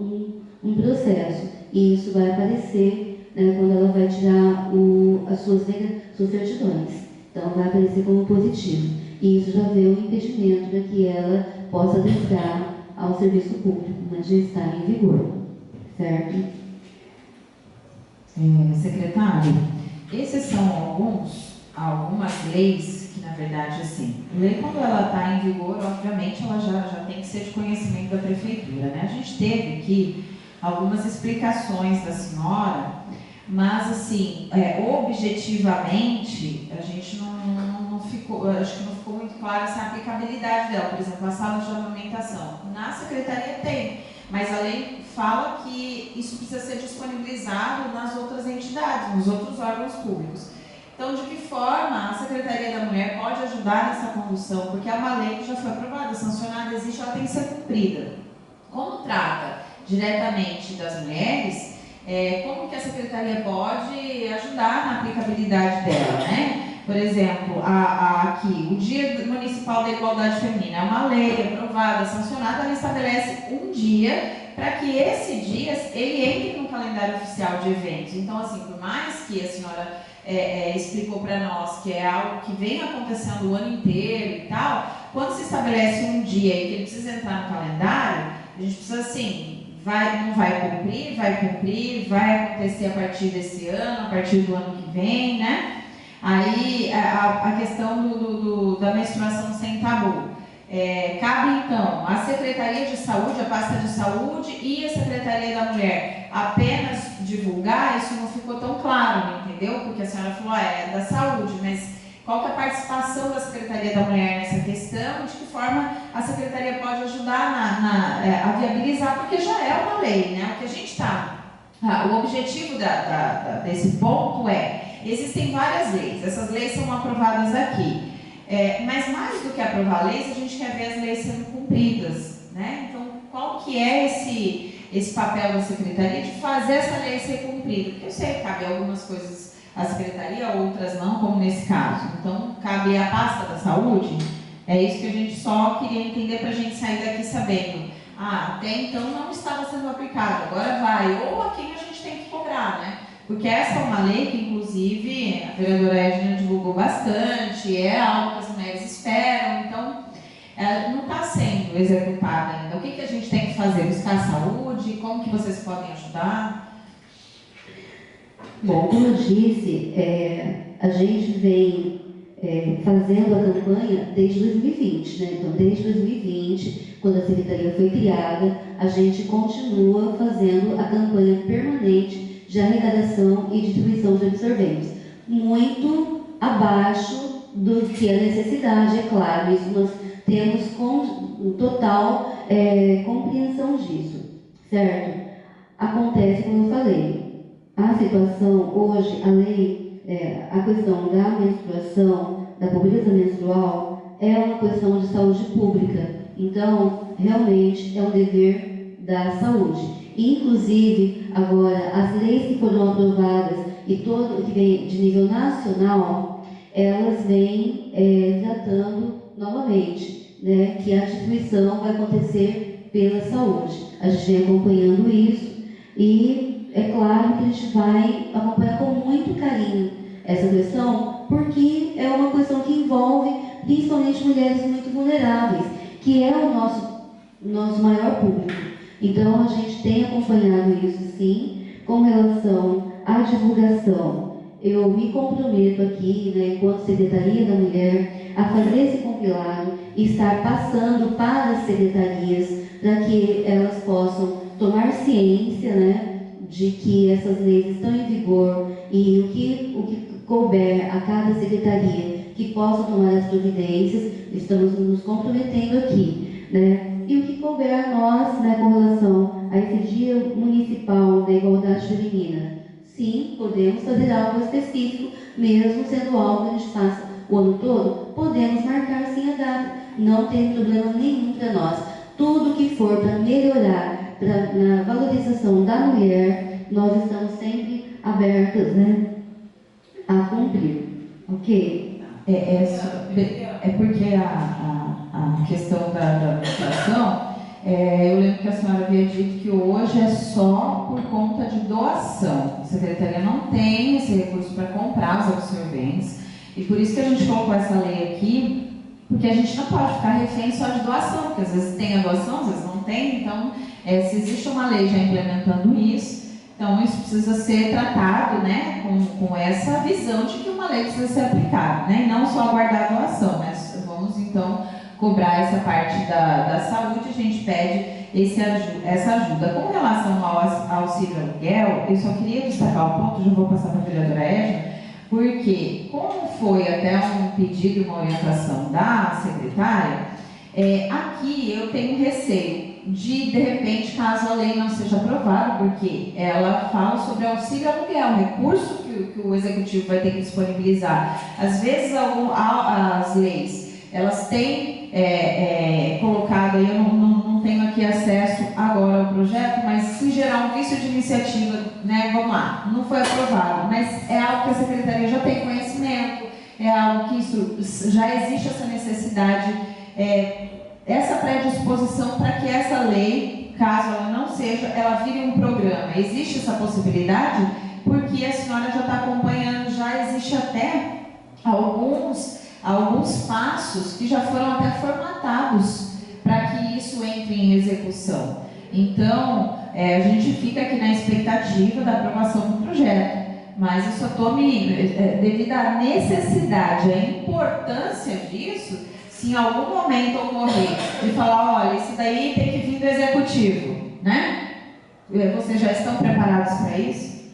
um processo. E isso vai aparecer, né, quando ela vai tirar as suas certidões. Então, vai aparecer como positivo. E isso já vê o impedimento para que ela possa adentrar ao serviço público, mas já está em vigor. Certo? Secretário, esses são algumas leis que, na verdade, assim, a lei, quando ela está em vigor, obviamente, ela já tem que ser de conhecimento da prefeitura, né? A gente teve aqui algumas explicações da senhora, mas, assim, objetivamente, a gente não ficou, acho que não ficou muito claro essa aplicabilidade dela. Por exemplo, a sala de amamentação. Na secretaria tem, mas a lei fala que isso precisa ser disponibilizado nas outras entidades, nos outros órgãos públicos. Então, de que forma a Secretaria da Mulher pode ajudar nessa condução? Porque é uma lei que já foi aprovada, sancionada, existe, ela tem que ser cumprida. Como trata diretamente das mulheres, como que a Secretaria pode ajudar na aplicabilidade dela, né? Por exemplo, aqui, o Dia Municipal da Igualdade Feminina é uma lei aprovada, sancionada, ela estabelece um dia para que esse dia ele entre no calendário oficial de eventos. Então, assim, por mais que a senhora explicou para nós que é algo que vem acontecendo o ano inteiro e tal, quando se estabelece um dia e que ele precisa entrar no calendário, a gente precisa, assim, não vai cumprir, vai acontecer a partir desse ano, a partir do ano que vem, né? Aí, a questão da menstruação sem tabu. Cabe, então, a Secretaria de Saúde, a pasta de saúde e a Secretaria da Mulher apenas divulgar, isso não ficou tão claro, entendeu? Porque a senhora falou, é da saúde, mas qual que é a participação da Secretaria da Mulher nessa questão e de que forma a Secretaria pode ajudar a viabilizar, porque já é uma lei, né? O que a gente está... o objetivo desse ponto existem várias leis, essas leis são aprovadas aqui, mas mais do que aprovar leis, a gente quer ver as leis sendo cumpridas, né? Então, qual que é esse papel da Secretaria de fazer essa lei ser cumprida? Porque eu sei que cabe algumas coisas à Secretaria, outras não, como nesse caso. Então, cabe à pasta da saúde, é isso que a gente só queria entender para a gente sair daqui sabendo. Até então não estava sendo aplicado, agora vai, ou a quem a gente tem que cobrar, né? Porque essa é uma lei que, inclusive, a vereadora Edna divulgou bastante, é algo que as mulheres esperam, então, não está sendo executada ainda. O que a gente tem que fazer? Buscar saúde? Como que vocês podem ajudar? Bom, como eu disse, a gente vem fazendo a campanha desde 2020, né? Então, desde 2020, quando a Secretaria foi criada, a gente continua fazendo a campanha permanente de arrecadação e distribuição de absorventes, muito abaixo do que a necessidade, é claro, isso nós temos com total compreensão disso, certo? Acontece, como eu falei, a situação hoje, a lei, a questão da menstruação, da pobreza menstrual, é uma questão de saúde pública, então, realmente, é um dever da saúde. Inclusive, agora, as leis que foram aprovadas e todo que vem de nível nacional, elas vêm tratando novamente, né, que a distribuição vai acontecer pela saúde. A gente vem acompanhando isso e é claro que a gente vai acompanhar com muito carinho essa questão, porque é uma questão que envolve principalmente mulheres muito vulneráveis, que é o nosso maior público. Então, a gente tem acompanhado isso, sim, com relação à divulgação. Eu me comprometo aqui, né, enquanto Secretaria da Mulher, a fazer esse compilado e estar passando para as secretarias, para que elas possam tomar ciência, né, de que essas leis estão em vigor e o que couber a cada secretaria que possa tomar as providências, estamos nos comprometendo aqui, né? E o que couber a nós, né, com relação a esse Dia Municipal da Igualdade Feminina. Sim, podemos fazer algo específico, mesmo sendo algo que a gente faça o ano todo, podemos marcar sim a data, não tem problema nenhum para nós. Tudo que for para melhorar, na valorização da mulher, nós estamos sempre abertas, né, a cumprir, ok? É porque a questão da situação, eu lembro que a senhora havia dito que hoje é só por conta de doação. A Secretaria não tem esse recurso para comprar os absorventes, e por isso que a gente colocou essa lei aqui, porque a gente não pode ficar refém só de doação, porque às vezes tem a doação, às vezes não tem. Então, se existe uma lei já implementando isso, então isso precisa ser tratado, né, com essa visão de que uma lei precisa ser aplicada, né, e não só aguardar a doação, né. Vamos então cobrar essa parte da saúde, a gente pede essa ajuda. Com relação ao auxílio aluguel, eu só queria destacar um ponto, já vou passar para a vereadora Edna, porque como foi até um pedido, uma orientação da secretária, aqui eu tenho receio de repente, caso a lei não seja aprovada, porque ela fala sobre auxílio aluguel, recurso que o executivo vai ter que disponibilizar. Às vezes as leis, elas têm colocado, eu não tenho aqui acesso agora ao projeto, mas se gerar um vício de iniciativa, né, vamos lá, não foi aprovado, mas é algo que a Secretaria já tem conhecimento, é algo que isso, já existe essa necessidade, essa predisposição para que essa lei, caso ela não seja, ela vire um programa. Existe essa possibilidade, porque a senhora já está acompanhando, já existe até alguns passos que já foram até formatados para que isso entre em execução. Então, a gente fica aqui na expectativa da aprovação do projeto, mas eu só estou devido à necessidade, à importância disso, se em algum momento ocorrer de falar, olha, isso daí tem que vir do executivo, né? Vocês já estão preparados para isso?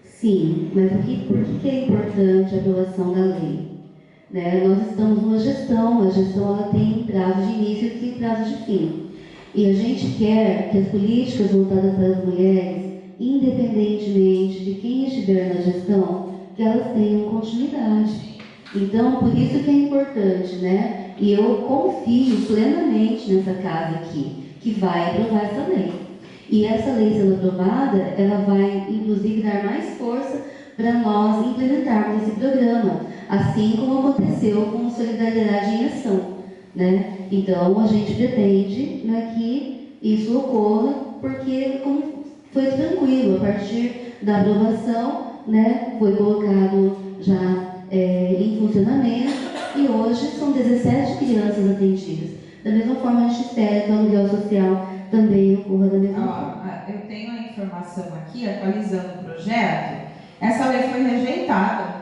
Sim, mas por que é importante a aprovação da lei? Né? Nós estamos numa gestão, a gestão ela tem prazo de início e tem prazo de fim. E a gente quer que as políticas voltadas para as mulheres, independentemente de quem estiver na gestão, que elas tenham continuidade. Então, por isso que é importante, né? E eu confio plenamente nessa casa aqui, que vai aprovar essa lei. E essa lei sendo aprovada, ela vai, inclusive, dar mais força para nós implementarmos esse programa, assim como aconteceu com o Solidariedade em Ação, né? Então, a gente pretende, né, que isso ocorra, porque como foi tranquilo, a partir da aprovação, né, foi colocado já em funcionamento, e hoje são 17 crianças atendidas. Da mesma forma, a gente espera que o aluguel social também ocorra da mesma forma. Eu tenho a informação aqui, atualizando o projeto. Essa lei foi rejeitada.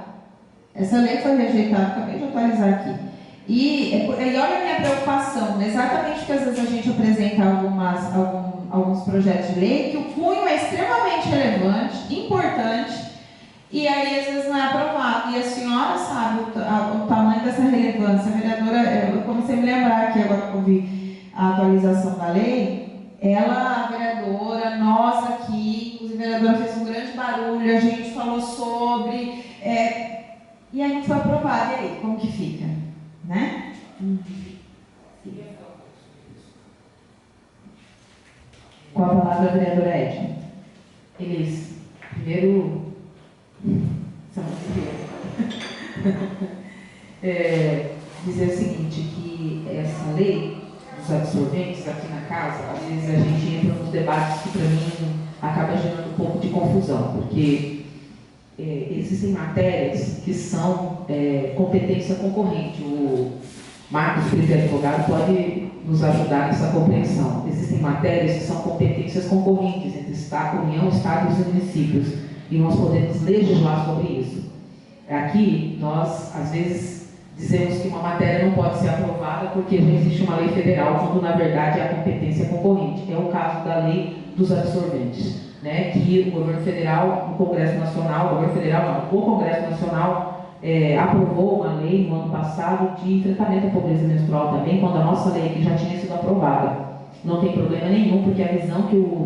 Acabei de atualizar aqui. E olha a minha preocupação, exatamente porque às vezes a gente apresenta alguns projetos de lei que o cunho é extremamente relevante, importante, e aí às vezes não é aprovado. E a senhora sabe o tamanho dessa relevância. A vereadora, eu comecei a me lembrar aqui, agora que eu vi a atualização da lei, a vereadora, nós aqui, inclusive a vereadora fez um grande barulho, a gente falou sobre, e aí não foi aprovado. E aí, como que fica? Né? Com a palavra a vereadora Edna. Eles, primeiro, dizer o seguinte, que essa lei dos absorventes aqui na casa, às vezes a gente entra nos debates que para mim acaba gerando um pouco de confusão, porque existem matérias que são competência concorrente. Marcos Felipe, advogado, pode nos ajudar nessa compreensão. Existem matérias que são competências concorrentes entre União, Estados e municípios, e nós podemos legislar sobre isso. Aqui, nós, às vezes, dizemos que uma matéria não pode ser aprovada porque não existe uma lei federal, quando, na verdade, é a competência concorrente. É o caso da lei dos absorventes, né, que o governo federal, o Congresso Nacional, o Congresso Nacional aprovou uma lei no ano passado de enfrentamento à pobreza menstrual também, quando a nossa lei aqui já tinha sido aprovada. Não tem problema nenhum, porque a visão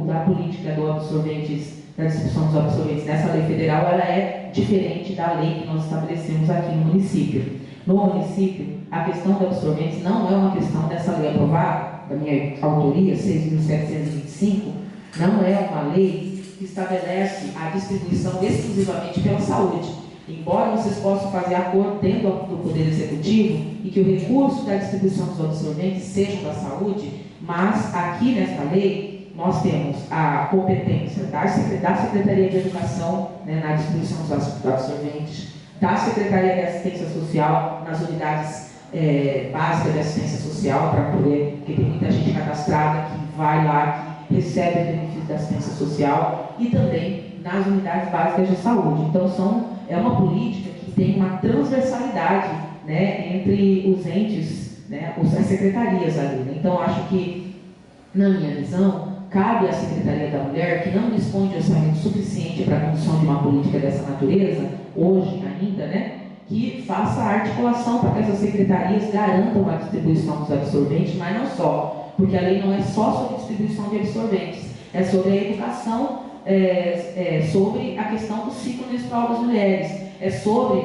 da política do absorventes, da distribuição dos absorventes nessa lei federal, ela é diferente da lei que nós estabelecemos aqui no município. No município, a questão dos absorventes não é uma questão dessa lei aprovada, da minha autoria, 6.725, não é uma lei que estabelece a distribuição exclusivamente pela saúde. Embora vocês possam fazer acordo dentro do Poder Executivo e que o recurso da distribuição dos absorventes seja da saúde, mas aqui nesta lei nós temos a competência da Secretaria de Educação, né, na distribuição dos absorventes, da Secretaria de Assistência Social nas unidades básicas de assistência social, para poder, porque tem muita gente cadastrada que vai lá, que recebe o benefício da assistência social, e também nas unidades básicas de saúde. Então, é uma política que tem uma transversalidade, né, entre os entes, né, as secretarias ali. Né? Então, acho que, na minha visão, cabe à Secretaria da Mulher, que não dispõe de orçamento suficiente para a condução de uma política dessa natureza, hoje ainda, né, que faça a articulação para que essas secretarias garantam a distribuição dos absorventes, mas não só, porque a lei não é só sobre distribuição de absorventes, é sobre a educação, sobre a questão do ciclo menstrual das mulheres, é sobre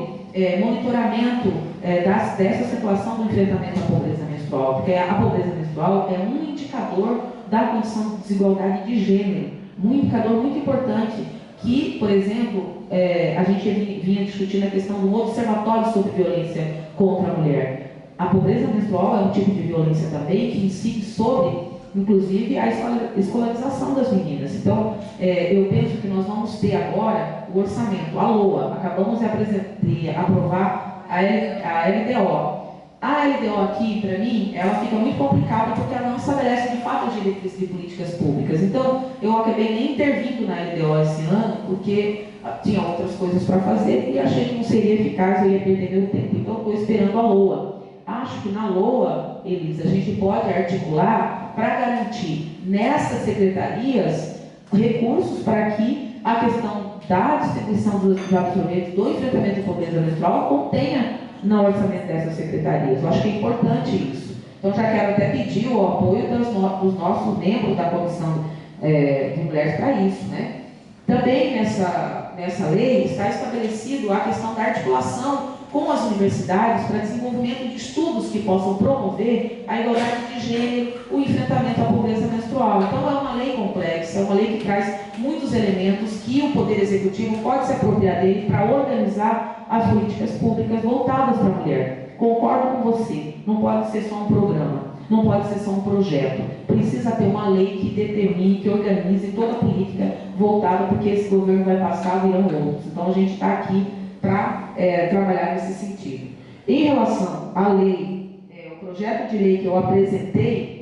monitoramento dessa situação do enfrentamento à pobreza menstrual, porque a pobreza menstrual é um indicador da condição de desigualdade de gênero, um indicador muito importante, que, por exemplo, a gente vinha discutindo a questão do observatório sobre violência contra a mulher. A pobreza menstrual é um tipo de violência também que incide sobre, inclusive, a escolarização das meninas. Então, eu penso que nós vamos ter agora o orçamento, a LOA. Acabamos de aprovar a LDO. A LDO aqui, para mim, ela fica muito complicada porque ela não estabelece, de fato, as diretrizes de políticas públicas. Então, eu acabei nem intervindo na LDO esse ano, porque tinha outras coisas para fazer e achei que não seria eficaz, eu ia perder meu tempo. Então, estou esperando a LOA. Acho que na LOA, Elisa, a gente pode articular para garantir nessas secretarias recursos para que a questão da distribuição dos absorventes, do enfrentamento à pobreza menstrual, contenha no orçamento dessas secretarias. Eu acho que é importante isso. Então, já quero até pedir o apoio dos nossos membros da Comissão de Mulheres para isso, né? Também nessa lei está estabelecido a questão da articulação com as universidades para desenvolvimento de estudos que possam promover a igualdade de gênero, o enfrentamento à pobreza menstrual. Então, é uma lei complexa, é uma lei que traz muitos elementos que o Poder Executivo pode se apropriar dele para organizar as políticas públicas voltadas para a mulher. Concordo com você, não pode ser só um programa, não pode ser só um projeto. Precisa ter uma lei que determine, que organize toda a política voltada, porque esse governo vai passar, virão outros. Então, a gente está aqui para trabalhar nesse sentido. Em relação à lei, o projeto de lei que eu apresentei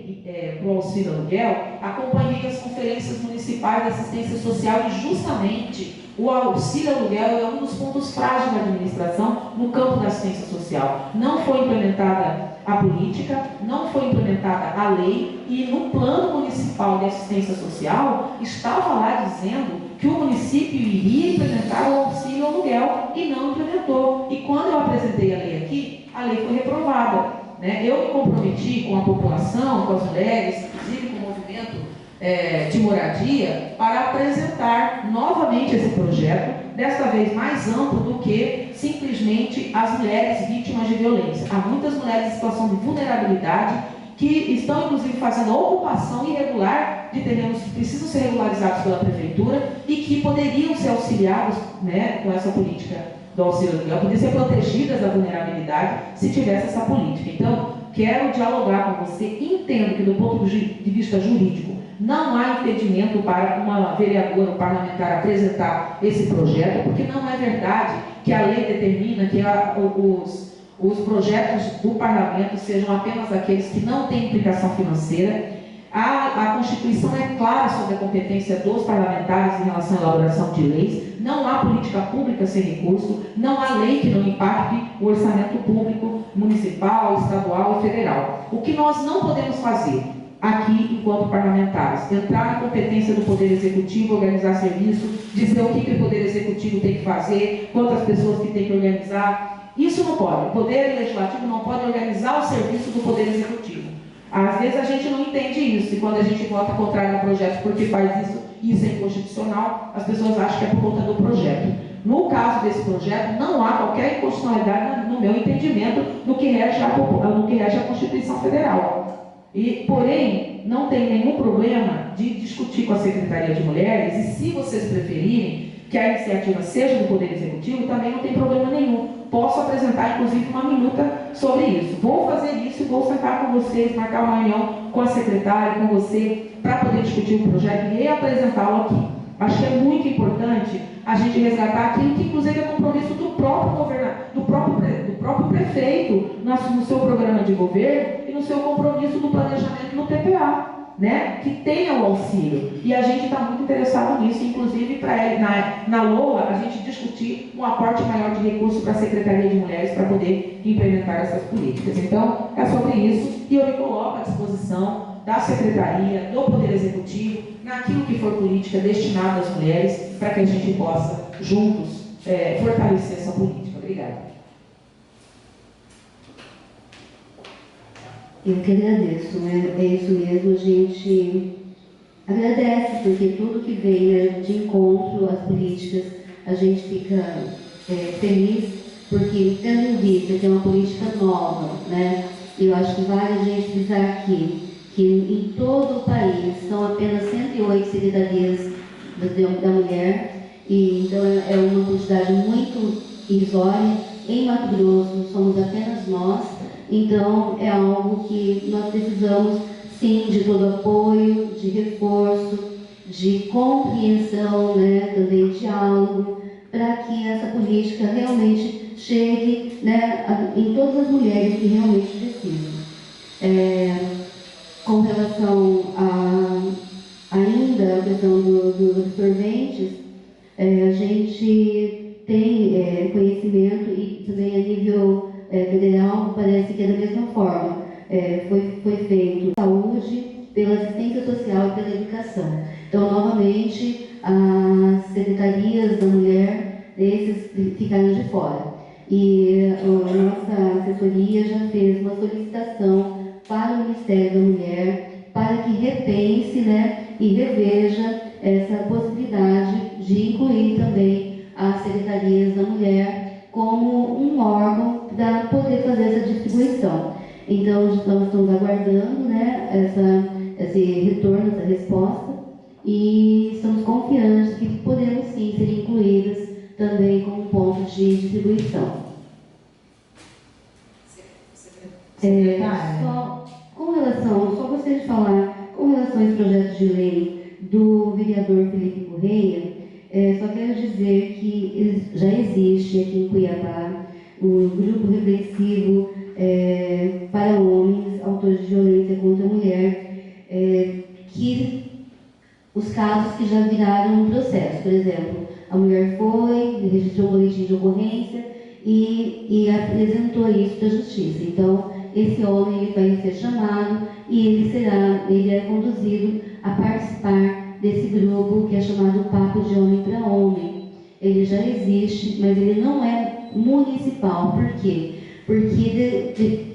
para o auxílio aluguel, acompanhei as conferências municipais de assistência social e justamente o auxílio aluguel é um dos pontos frágeis da administração no campo da assistência social. Não foi implementada a política, não foi implementada a lei e no plano municipal de assistência social estava lá dizendo que o município iria implementar o auxílio aluguel e não implementou. E quando eu apresentei a lei aqui, a lei foi reprovada. Né? Eu me comprometi com a população, com as mulheres, inclusive com o movimento de moradia, para apresentar novamente esse projeto, desta vez mais amplo do que simplesmente as mulheres vítimas de violência. Há muitas mulheres em situação de vulnerabilidade que estão, inclusive, fazendo ocupação irregular de terrenos que precisam ser regularizados pela prefeitura e que poderiam ser auxiliados, né, com essa política do auxílio aluguel, poderiam ser protegidas da vulnerabilidade se tivesse essa política. Então, quero dialogar com você, entendo que do ponto de vista jurídico não há impedimento para uma vereadora ou parlamentar apresentar esse projeto, porque não é verdade que a lei determina que os projetos do parlamento sejam apenas aqueles que não têm implicação financeira. A Constituição é clara sobre a competência dos parlamentares em relação à elaboração de leis. Não há política pública sem recurso, não há lei que não impacte o orçamento público municipal, estadual e federal. O que nós não podemos fazer aqui, enquanto parlamentares, entrar na competência do Poder Executivo, organizar serviço, dizer o que o Poder Executivo tem que fazer, quantas pessoas que tem que organizar. Isso não pode. O Poder Legislativo não pode organizar o serviço do Poder Executivo. Às vezes a gente não entende isso, e quando a gente vota contrário ao projeto porque faz isso é inconstitucional, as pessoas acham que é por conta do projeto. No caso desse projeto, não há qualquer inconstitucionalidade, no meu entendimento, no que rege a Constituição Federal. Porém, não tem nenhum problema de discutir com a Secretaria de Mulheres, e se vocês preferirem que a iniciativa seja do Poder Executivo, também não tem problema nenhum. Posso apresentar, inclusive, uma minuta sobre isso. Vou fazer isso, vou sentar com vocês, marcar uma reunião com a secretária, com você, para poder discutir o projeto e reapresentá-lo aqui. Acho que é muito importante a gente resgatar aquilo que, inclusive, é compromisso do próprio governador, do próprio prefeito, no seu programa de governo e no seu compromisso do planejamento no PPA. Né, que tenha o auxílio. E a gente está muito interessado nisso, inclusive para na LOA a gente discutir um aporte maior de recursos para a Secretaria de Mulheres para poder implementar essas políticas. Então, é sobre isso e eu me coloco à disposição da Secretaria, do Poder Executivo, naquilo que for política destinada às mulheres, para que a gente possa, juntos, fortalecer essa política. Obrigada. Eu que agradeço, né? É isso mesmo, a gente agradece, porque tudo que vem, né, de encontro às políticas, a gente fica feliz, porque tendo em vista que é uma política nova, né? Eu acho que vale a gente frisar aqui, que em todo o país são apenas 108 secretarias da mulher, e então é uma quantidade muito irrisória. Em Mato Grosso somos apenas nós. Então, é algo que nós precisamos, sim, de todo apoio, de reforço, de compreensão, né, também diálogo, para que essa política realmente chegue, né, em todas as mulheres que realmente precisam. Com relação ainda à questão dos absorventes, a gente tem conhecimento e também a nível federal, parece que é da mesma forma. Foi feito saúde, pela assistência social e pela educação. Então, novamente, as secretarias da mulher, esses ficaram de fora. E a nossa assessoria já fez uma solicitação para o Ministério da Mulher, para que repense, né, e reveja essa possibilidade de incluir também as secretarias da mulher como um órgão para poder fazer essa distribuição. Então, nós estamos aguardando, né, esse retorno, essa resposta, e estamos confiantes que podemos sim ser incluídas também como ponto de distribuição. Só gostaria de falar, com relação a esse projeto de lei do vereador Felipe Correia, só quero dizer que já existe aqui em Cuiabá o grupo reflexivo para homens autores de violência contra a mulher, que os casos que já viraram um processo, por exemplo, a mulher foi, registrou um boletim de ocorrência e apresentou isso para a justiça. Então, esse homem ele vai ser chamado e ele é conduzido a participar desse grupo que é chamado Papo de Homem para Homem. Ele já existe, mas ele não é municipal. Por quê? Porque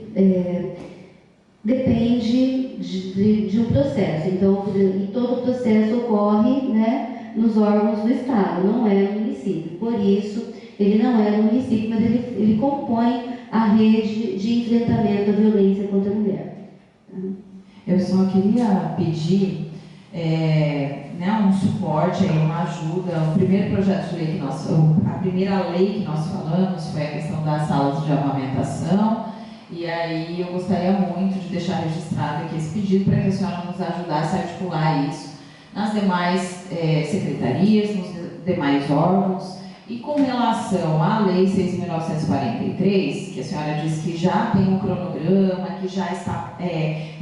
depende de um processo. Então, todo o processo ocorre, né, nos órgãos do Estado, não é no município. Por isso, ele não é no município, mas ele compõe a rede de enfrentamento à violência contra a mulher. Eu só queria pedir um suporte, uma ajuda. O primeiro projeto de lei a primeira lei que nós falamos foi a questão das salas de amamentação, e aí eu gostaria muito de deixar registrado aqui esse pedido para que a senhora nos ajudasse a articular isso nas demais secretarias, nos demais órgãos, E com relação à Lei 6.943, que a senhora disse que já tem um cronograma, que já está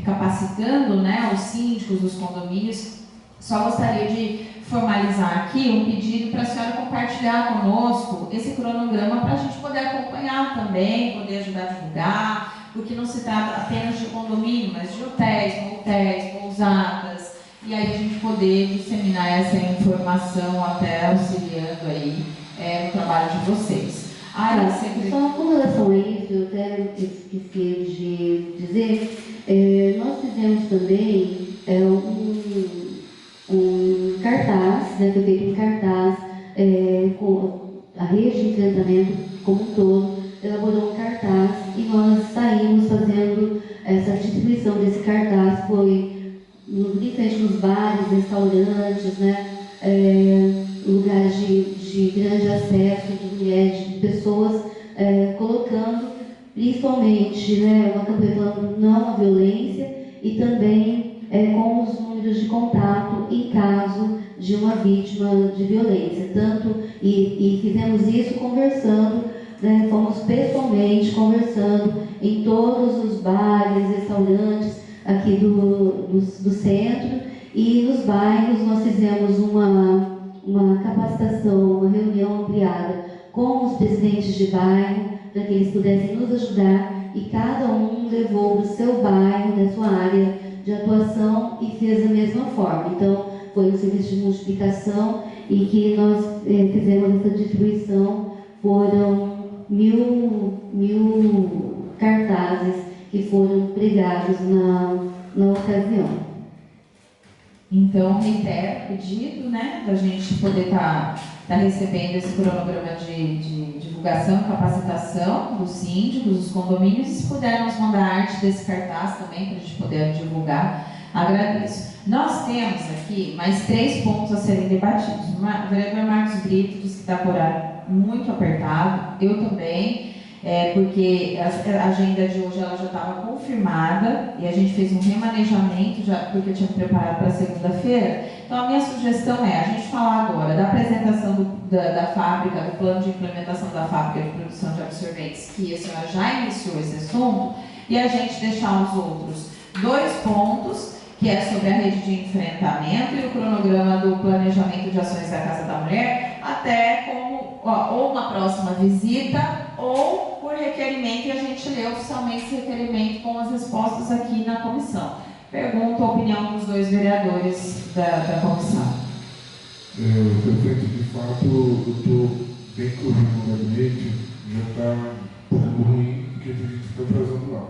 capacitando, né, os síndicos dos condomínios, só gostaria de formalizar aqui um pedido para a senhora compartilhar conosco esse cronograma para a gente poder acompanhar também, poder ajudar a divulgar, porque não se trata apenas de condomínio, mas de hotéis, motéis, pousadas, e aí a gente poder disseminar essa informação até auxiliando aí no trabalho de vocês. Só com relação a isso, eu até esqueci de dizer, nós fizemos também um cartaz, né, foi feito um cartaz com a rede de enfrentamento como um todo, elaborou um cartaz e nós saímos fazendo essa distribuição desse cartaz, foi principalmente nos bares, restaurantes, né, lugares de grande acesso de mulheres, de pessoas, colocando principalmente, né, uma campanha falando não à violência e também com os números de contato em caso de uma vítima de violência. E fizemos isso conversando, né, fomos pessoalmente conversando em todos os bares, restaurantes aqui do centro, e nos bairros nós fizemos uma capacitação, uma reunião ampliada com os presidentes de bairro, para que eles pudessem nos ajudar, e cada um levou para o seu bairro, da sua área de atuação, e fez da mesma forma. Então, foi um serviço de multiplicação, e que nós fizemos essa distribuição. Foram 1.000 cartazes que foram pregados na ocasião. Então, reitero o pedido, né, da gente poder estar recebendo esse cronograma de divulgação e capacitação dos síndicos, dos condomínios, e se puder nos mandar a arte desse cartaz também, para a gente poder divulgar, agradeço. Nós temos aqui mais 3 pontos a serem debatidos. O vereador Marcos Brito disse que está por horário muito apertado, eu também, porque a agenda de hoje ela já estava confirmada e a gente fez um remanejamento, já, porque eu tinha preparado para segunda-feira. Então, a minha sugestão é a gente falar agora da apresentação da fábrica, do plano de implementação da fábrica de produção de absorventes, que a senhora já iniciou esse assunto, e a gente deixar os outros 2 pontos, que é sobre a rede de enfrentamento e o cronograma do planejamento de ações da Casa da Mulher, até como ou uma próxima visita ou por requerimento, e a gente lê oficialmente esse requerimento com as respostas aqui na comissão. Pergunto a opinião dos 2 vereadores da comissão. Prefeito, de fato, eu estou bem corrido no gabinete, já está um pouco ruim o que a gente está trazendo lá.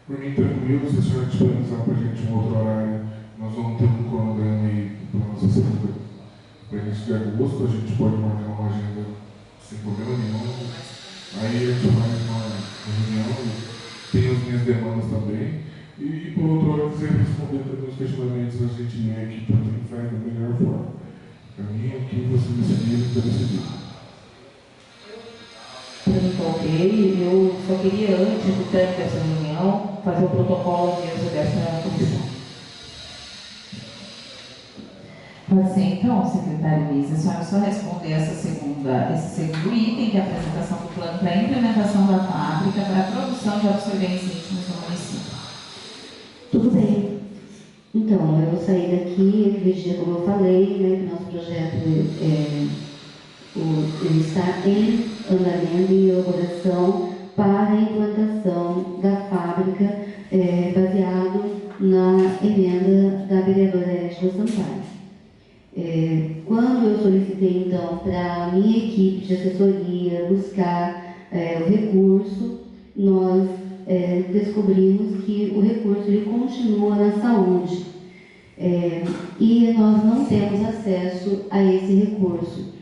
Por mim, tranquilo, se a senhora disponibilizar para a gente um outro horário, nós vamos ter um cronograma aí para a nossa segunda, para início de agosto, a gente pode marcar uma agenda sem problema nenhum. Aí a gente faz uma reunião, tem as minhas demandas também, e por outro lado, quiser responder também os questionamentos, a gente vem aqui para quem faz da melhor forma. Para mim, o que você decidir, está decidido. Ok, eu só queria, antes do término dessa reunião, fazer o protocolo mesmo dessa comissão. Pode ser, então, secretária Luísa, a senhora só responder esse segundo item, que é a apresentação do plano para a implementação da fábrica para a produção de absorventes íntimos no município. Tudo bem. Então, eu vou sair daqui, aquele dia, como eu falei, né, que nosso projeto ele está em andamento, em elaboração para a implantação da fábrica, baseado na emenda da vereadora Érica Sampaio. Quando eu solicitei, então, para a minha equipe de assessoria buscar o recurso, nós descobrimos que o recurso ele continua na saúde, e nós não temos acesso a esse recurso,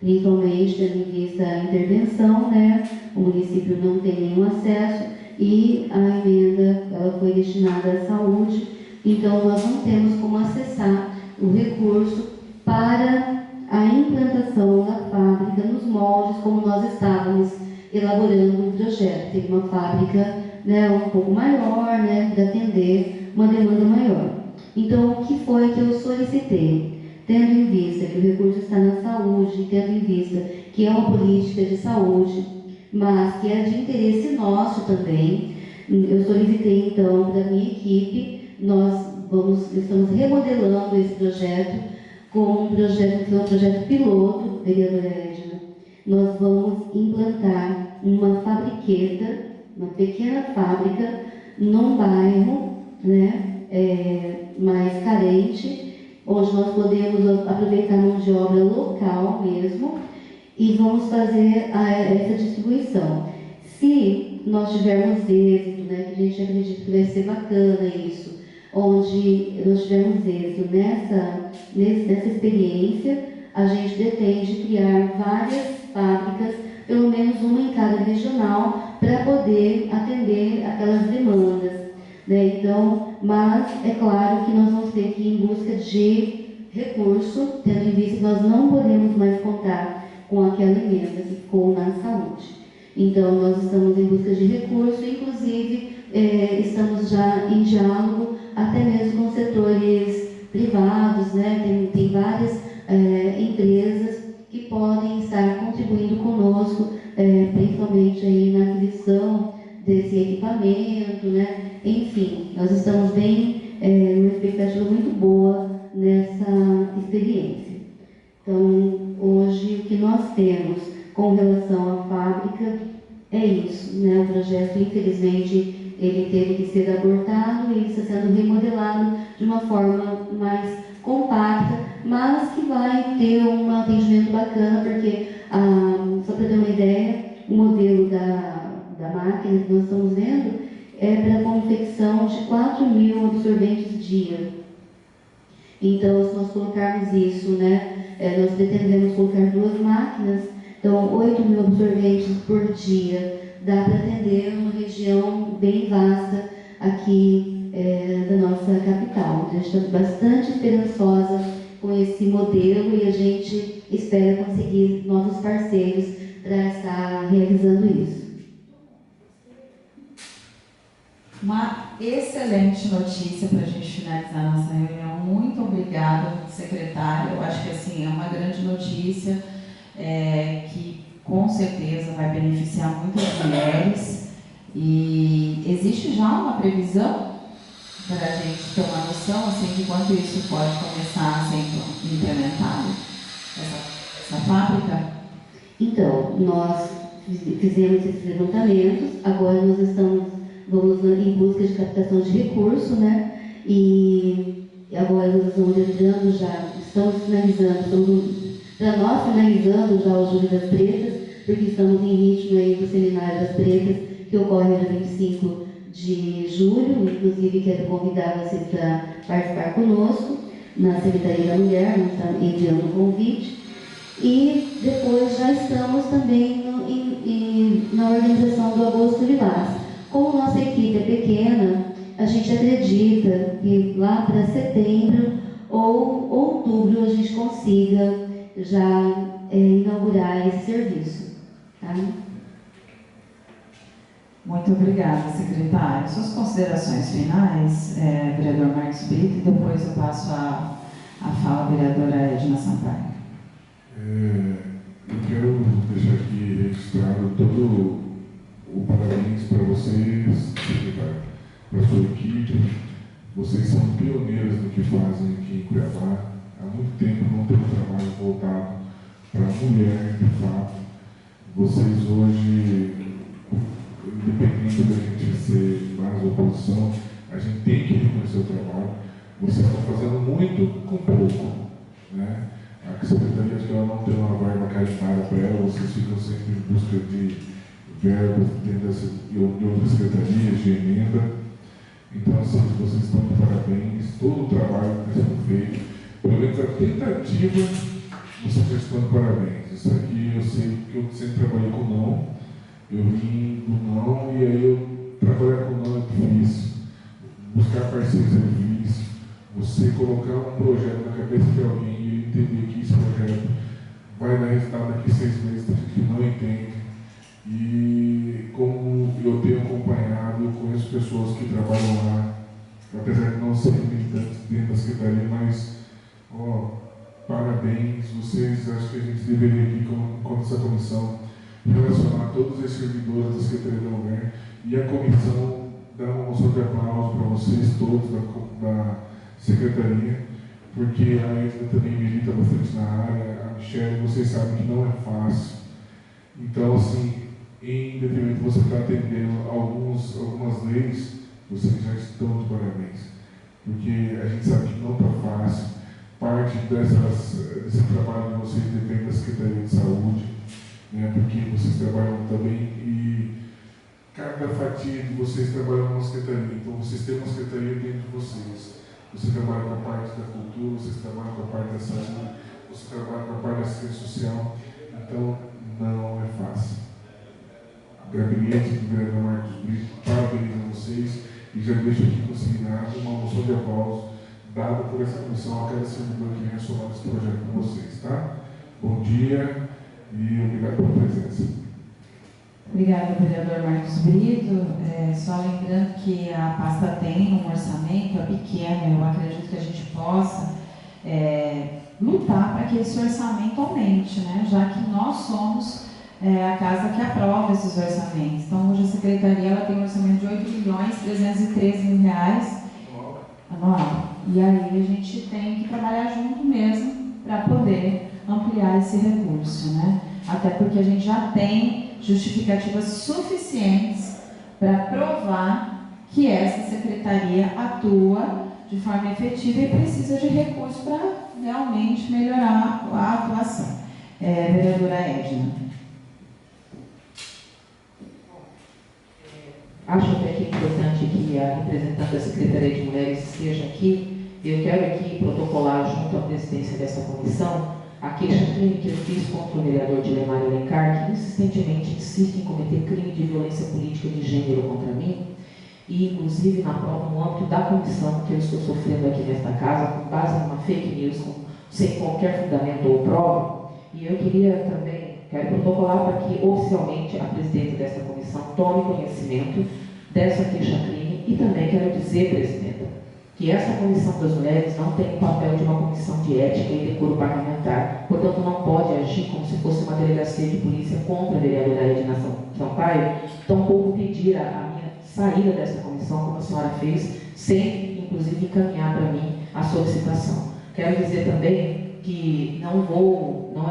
principalmente tendo em vista a intervenção, né? O município não tem nenhum acesso e a emenda ela foi destinada à saúde, então nós não temos como acessar o recurso para a implantação da fábrica nos moldes como nós estávamos elaborando o projeto. Tem uma fábrica, né, um pouco maior, né, para atender uma demanda maior. Então, o que foi que eu solicitei? tendo em vista que o recurso está na saúde, tendo em vista que é uma política de saúde, mas que é de interesse nosso também, eu solicitei então para a minha equipe, estamos remodelando esse projeto com um projeto piloto, vereadora Edna. Nós vamos implantar uma fabriqueta, uma pequena fábrica, num bairro, né, mais carente, onde nós podemos aproveitar a mão de obra local mesmo e vamos fazer essa distribuição. Se nós tivermos êxito, né, que a gente acredita que vai ser bacana isso, onde nós tivermos êxito nessa experiência, a gente pretende criar várias fábricas, pelo menos uma em cada regional, para poder atender aquelas demandas, né? Então, mas é claro que nós vamos ter que ir em busca de recurso, tendo em vista que nós não podemos mais contar com aquela emenda que ficou na saúde. Então, nós estamos em busca de recurso, inclusive estamos já em diálogo até mesmo com setores privados, né? Tem várias empresas que podem estar contribuindo conosco, principalmente aí na aquisição desse equipamento, né? Enfim, nós estamos bem, numa expectativa muito boa nessa experiência. Então, hoje, o que nós temos com relação à fábrica é isso, né? O projeto, infelizmente, ele teve que ser abortado e está sendo remodelado de uma forma mais compacta, mas que vai ter um atendimento bacana, porque, só para ter uma ideia, o modelo da máquina que nós estamos vendo é para a confecção de 4.000 absorventes dia. Então, se nós colocarmos isso, né, nós pretendemos colocar 2 máquinas, então 8.000 absorventes por dia, dá para atender uma região bem vasta aqui da nossa capital. A gente está bastante esperançosa com esse modelo e a gente espera conseguir novos parceiros para estar realizando isso. Uma excelente notícia para a gente finalizar nossa reunião. Muito obrigada, secretária. Eu acho que assim, é uma grande notícia que com certeza vai beneficiar muitas mulheres. E existe já uma previsão para a gente ter uma noção assim, de quanto isso pode começar a ser implementado, essa fábrica? Então, nós fizemos esses levantamentos, agora vamos em busca de captação de recursos, né? E agora nós estamos entrando já, estamos para nós finalizando já o Júlio das Pretas, porque estamos em ritmo aí do Seminário das Pretas, que ocorre no dia 25 de julho, inclusive quero convidar você para participar conosco na Secretaria da Mulher, nós estamos enviando um convite. E depois já estamos também na organização do Agosto Lilás. Como nossa equipe é pequena, a gente acredita que lá para setembro ou outubro a gente consiga já inaugurar esse serviço. Tá? Muito obrigada, secretária. Suas considerações finais, vereador Marcos Brito, e depois eu passo a fala à vereadora Edna Sampaio. Eu quero deixar aqui registrado todo o parabéns para vocês, secretário, para a sua equipe. Vocês são pioneiros no que fazem aqui em Cuiabá. Há muito tempo não tem um trabalho voltado para a mulher, de fato. Vocês hoje, independente da gente ser mais oposição, a gente tem que reconhecer o trabalho. Vocês estão fazendo muito com pouco, né? A secretaria, acho que ela não tem uma verba carimbada para ela, vocês ficam sempre em busca de verbas dentro de outras secretarias, de emenda. Então, assim, vocês estão de parabéns, todo o trabalho que está sendo feito, pelo menos a tentativa, vocês estão de parabéns. Isso aqui eu sei que eu sempre trabalhei com não, eu vim do não e aí eu trabalhar com não é difícil, buscar parceiros é difícil, você colocar um projeto na cabeça de alguém e entender que esse projeto vai dar resultado daqui 6 meses, tem gente que não entende. E como eu tenho acompanhado, eu conheço pessoas que trabalham lá, apesar de não serem militantes dentro da secretaria, mas parabéns. Vocês, acho que a gente deveria aqui, com essa comissão, relacionar todos esses servidores da Secretaria da Mulher e a comissão dar uma moção de aplauso para vocês todos da Secretaria, porque a Edna também milita bastante na área, a Michelle, vocês sabem que não é fácil. Então, assim, em detrimento de você estar atendendo algumas leis, vocês já estão de parabéns, porque a gente sabe que não está fácil. Parte desse trabalho de vocês depende da Secretaria de Saúde, né, porque vocês trabalham também e cada fatia de vocês trabalham numa secretaria. Então, vocês têm uma secretaria dentro de vocês. Você trabalha com a parte da cultura, vocês trabalham com a parte da saúde, você trabalha com a parte da assistência social. Então, não é fácil. O gabinete do vereador Marcos Brito parabeniza vocês e já deixo aqui consignado uma moção de aplauso dada por essa comissão a cada servidor que venha somar esse projeto com vocês, tá? Bom dia e obrigado pela presença. Obrigada, vereador Marcos Brito. Só lembrando que a pasta tem um orçamento, é pequeno, eu acredito que a gente possa lutar para que esse orçamento aumente, né? Já que nós somos a casa que aprova esses orçamentos. Então, hoje a Secretaria ela tem um orçamento de R$8.313.000 anual. E aí a gente tem que trabalhar junto mesmo para poder ampliar esse recurso, né? Até porque a gente já tem justificativas suficientes para provar que essa secretaria atua de forma efetiva e precisa de recursos para realmente melhorar a atuação. Vereadora Edna. Acho até que é importante que a representante da Secretaria de Mulheres esteja aqui. Eu quero aqui protocolar junto à presidência dessa comissão a queixa-crime que eu fiz contra o vereador Dilemar Alencar, que insistentemente insiste em cometer crime de violência política de gênero contra mim, e inclusive no âmbito da comissão que eu estou sofrendo aqui nesta casa, com base numa fake news, sem qualquer fundamento ou prova. E eu queria também, quero protocolar para que oficialmente a presidente dessa comissão tome conhecimento dessa queixa-crime e também quero dizer, presidenta, que essa comissão das mulheres não tem o papel de uma comissão de ética e decoro parlamentar, portanto não pode agir como se fosse uma delegacia de polícia contra a vereadora Edna Sampaio, tampouco pedir a minha saída dessa comissão, como a senhora fez, sem inclusive encaminhar para mim a solicitação. Quero dizer também que não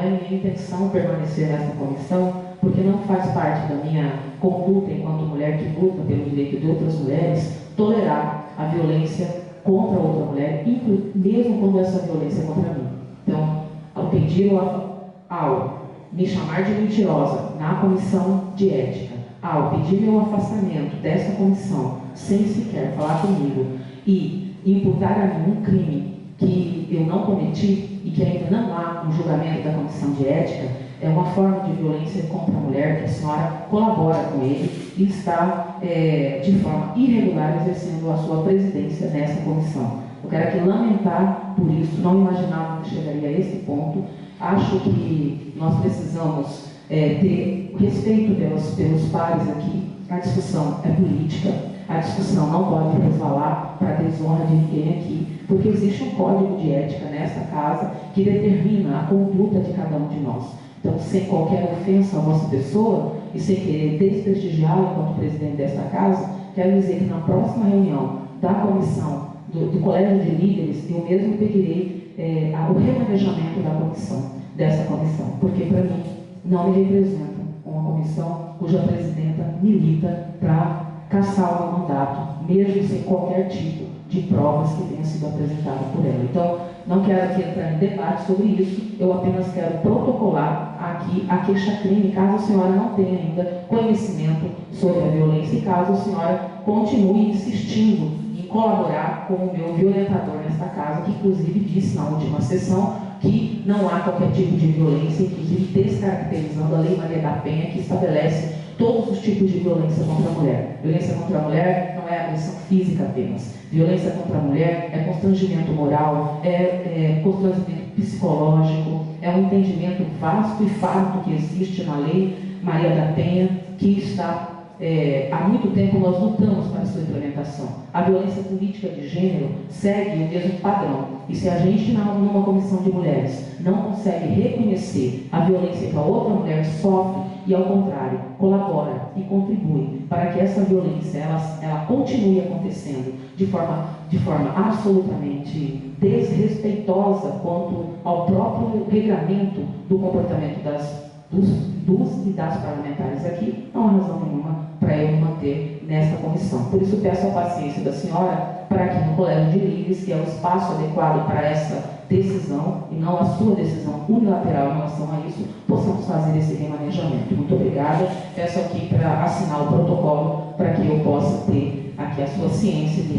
é minha intenção permanecer nessa comissão, porque não faz parte da minha conduta enquanto mulher que luta pelo direito de outras mulheres, tolerar a violência contra outra mulher, mesmo quando essa violência é contra mim. Então, ao pedir ao me chamar de mentirosa na comissão de ética, ao pedir meu afastamento dessa comissão, sem sequer falar comigo, e imputar a mim um crime que eu não cometi e que ainda não há um julgamento da comissão de ética, é uma forma de violência contra a mulher que a senhora colabora com ele e está, de forma irregular, exercendo a sua presidência nessa comissão. Eu quero aqui lamentar por isso, não imaginava que chegaria a esse ponto. Acho que nós precisamos ter respeito pelos pares aqui. A discussão é política, a discussão não pode resvalar para a desonra de ninguém aqui, porque existe um código de ética nesta casa que determina a conduta de cada um de nós. Então, sem qualquer ofensa à nossa pessoa e sem querer desprestigiá-la enquanto presidente desta casa, quero dizer que na próxima reunião da comissão, do colégio de líderes, eu mesmo pedirei o remanejamento da comissão, dessa comissão, porque para mim não me representa uma comissão cuja presidenta milita para caçar o meu mandato, mesmo sem qualquer tipo de provas que tenham sido apresentadas por ela. Então, não quero aqui entrar em debate sobre isso, eu apenas quero protocolar aqui a queixa-crime, caso a senhora não tenha ainda conhecimento sobre a violência e caso a senhora continue insistindo em colaborar com o meu violentador nesta casa, que inclusive disse na última sessão que não há qualquer tipo de violência, inclusive descaracterizando a Lei Maria da Penha, que estabelece todos os tipos de violência contra a mulher. Violência contra a mulher não é agressão física apenas. Violência contra a mulher é constrangimento moral, é constrangimento psicológico, é um entendimento vasto e farto que existe na Lei Maria da Penha, que está há muito tempo nós lutamos para a sua implementação. A violência política de gênero segue o mesmo padrão. E se a gente, numa comissão de mulheres, não consegue reconhecer a violência que a outra mulher sofre e, ao contrário, colabora e contribui para que essa violência ela continue acontecendo de forma absolutamente desrespeitosa quanto ao próprio regramento do comportamento dos e das parlamentares aqui, não há razão nenhuma para eu me manter nesta comissão. Por isso, peço a paciência da senhora para que no Colégio de Líderes, que é o espaço adequado para essa decisão, e não a sua decisão unilateral em relação a isso, possamos fazer esse remanejamento. Muito obrigada. Peço aqui para assinar o protocolo para que eu possa ter aqui a sua ciência de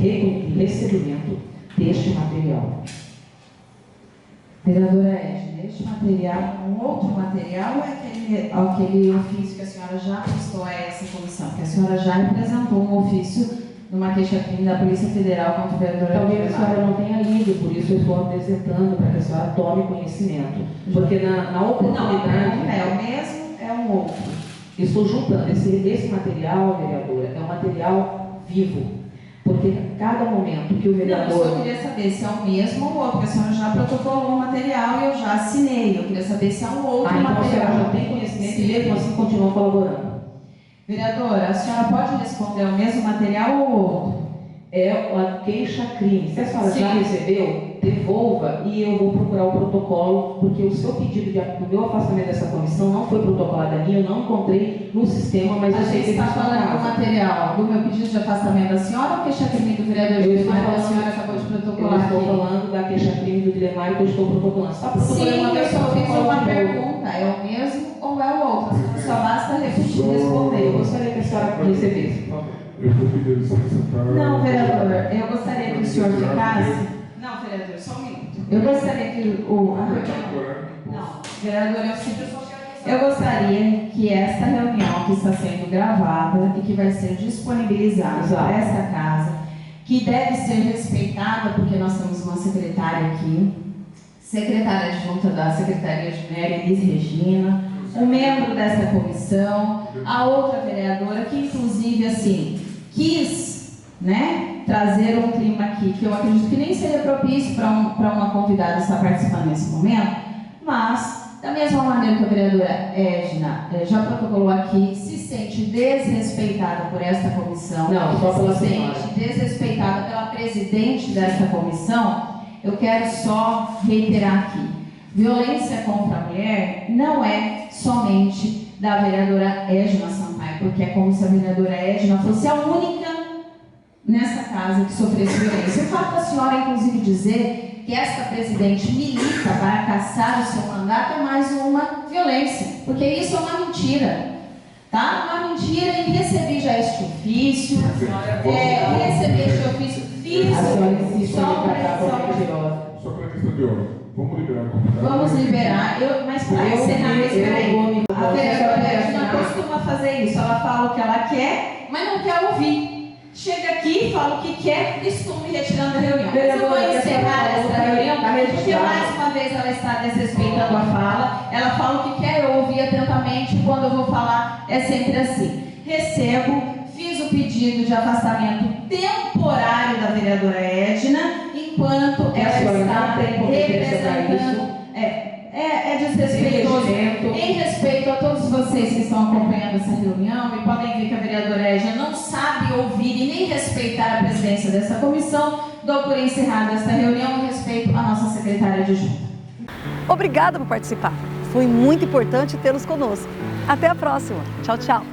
recebimento deste material. Vereadora Edna, este material, um outro material, é aquele ofício que a senhora já prestou a essa comissão, que a senhora já apresentou um ofício numa queixa-crime da Polícia Federal contra o vereador. Talvez a senhora não tenha lido, por isso eu estou apresentando para que a senhora tome conhecimento. Porque na oportunidade... Não é o mesmo, é um outro. Estou juntando. Esse material, vereadora, é um material vivo. Porque cada momento que o vereador... Não, eu só queria saber se é o mesmo ou outro, porque a senhora já protocolou o material e eu já assinei. Eu queria saber se é um outro então material. A senhora já tem conhecimento e mesmo assim continua colaborando. Vereadora, a senhora pode responder o mesmo material ou outro? É a queixa-crime. Se a senhora Sim. já recebeu, devolva e eu vou procurar o protocolo, porque o seu pedido do meu afastamento dessa comissão não foi protocolado ali, eu não encontrei no sistema, mas eu sei que está falando do material do meu pedido de afastamento da senhora ou queixa-crime do vereador Guilherme que a senhora acabou de protocolar? Eu estou falando da queixa-crime do Guilherme que eu estou protocolando. Está protocolando? Sim, eu só fiz uma pergunta. É o mesmo ou é o outro? Só basta repetir e responder. Eu gostaria que a senhora recebesse, por favor. Eu vou pedir licença para... Não, vereador, eu gostaria que o senhor ficasse... Não, vereador, só um minuto. Eu gostaria que o... Não, vereador, eu gostaria que esta reunião que está sendo gravada e que vai ser disponibilizada para esta casa, que deve ser respeitada, porque nós temos uma secretária aqui, secretária adjunta da Secretaria de Mulher, Elis Regina, um membro dessa comissão, a outra vereadora, que inclusive, assim, quis, né, trazer um clima aqui, que eu acredito que nem seria propício para uma convidada estar participando nesse momento, mas, da mesma maneira que a vereadora Edna já protocolou aqui, se sente desrespeitada por esta comissão, não, só pela se sente desrespeitada pela presidente desta comissão, eu quero só reiterar aqui, violência contra a mulher não é somente da vereadora Edna Sampaio, porque é como se a vereadora Edna fosse a única nessa casa que sofresse violência. O fato da senhora, inclusive, dizer que esta presidente milita para caçar o seu mandato é mais uma violência, porque isso é uma mentira, tá? Uma mentira, e recebi já este ofício, recebi este ofício, fiz só para questão de ordem. Vamos liberar a convidada. Vamos liberar, mas para encerrar isso, peraí. A vereadora não costuma fazer isso, ela fala o que ela quer, mas não quer ouvir. Chega aqui, fala o que quer e estou me retirando da reunião. Eu vou encerrar essa reunião, porque mais uma vez ela está desrespeitando a fala, ela fala o que quer, eu ouvi atentamente, quando eu vou falar é sempre assim. Recebo, fiz o pedido de afastamento temporário da vereadora Edna, enquanto ela está representando. É desrespeitoso. Em respeito a todos vocês que estão acompanhando essa reunião, e podem ver que a vereadora Edna não sabe ouvir e nem respeitar a presidência dessa comissão, dou por encerrada esta reunião em respeito à nossa secretária de junta. Obrigada por participar. Foi muito importante tê-los conosco. Até a próxima. Tchau, tchau.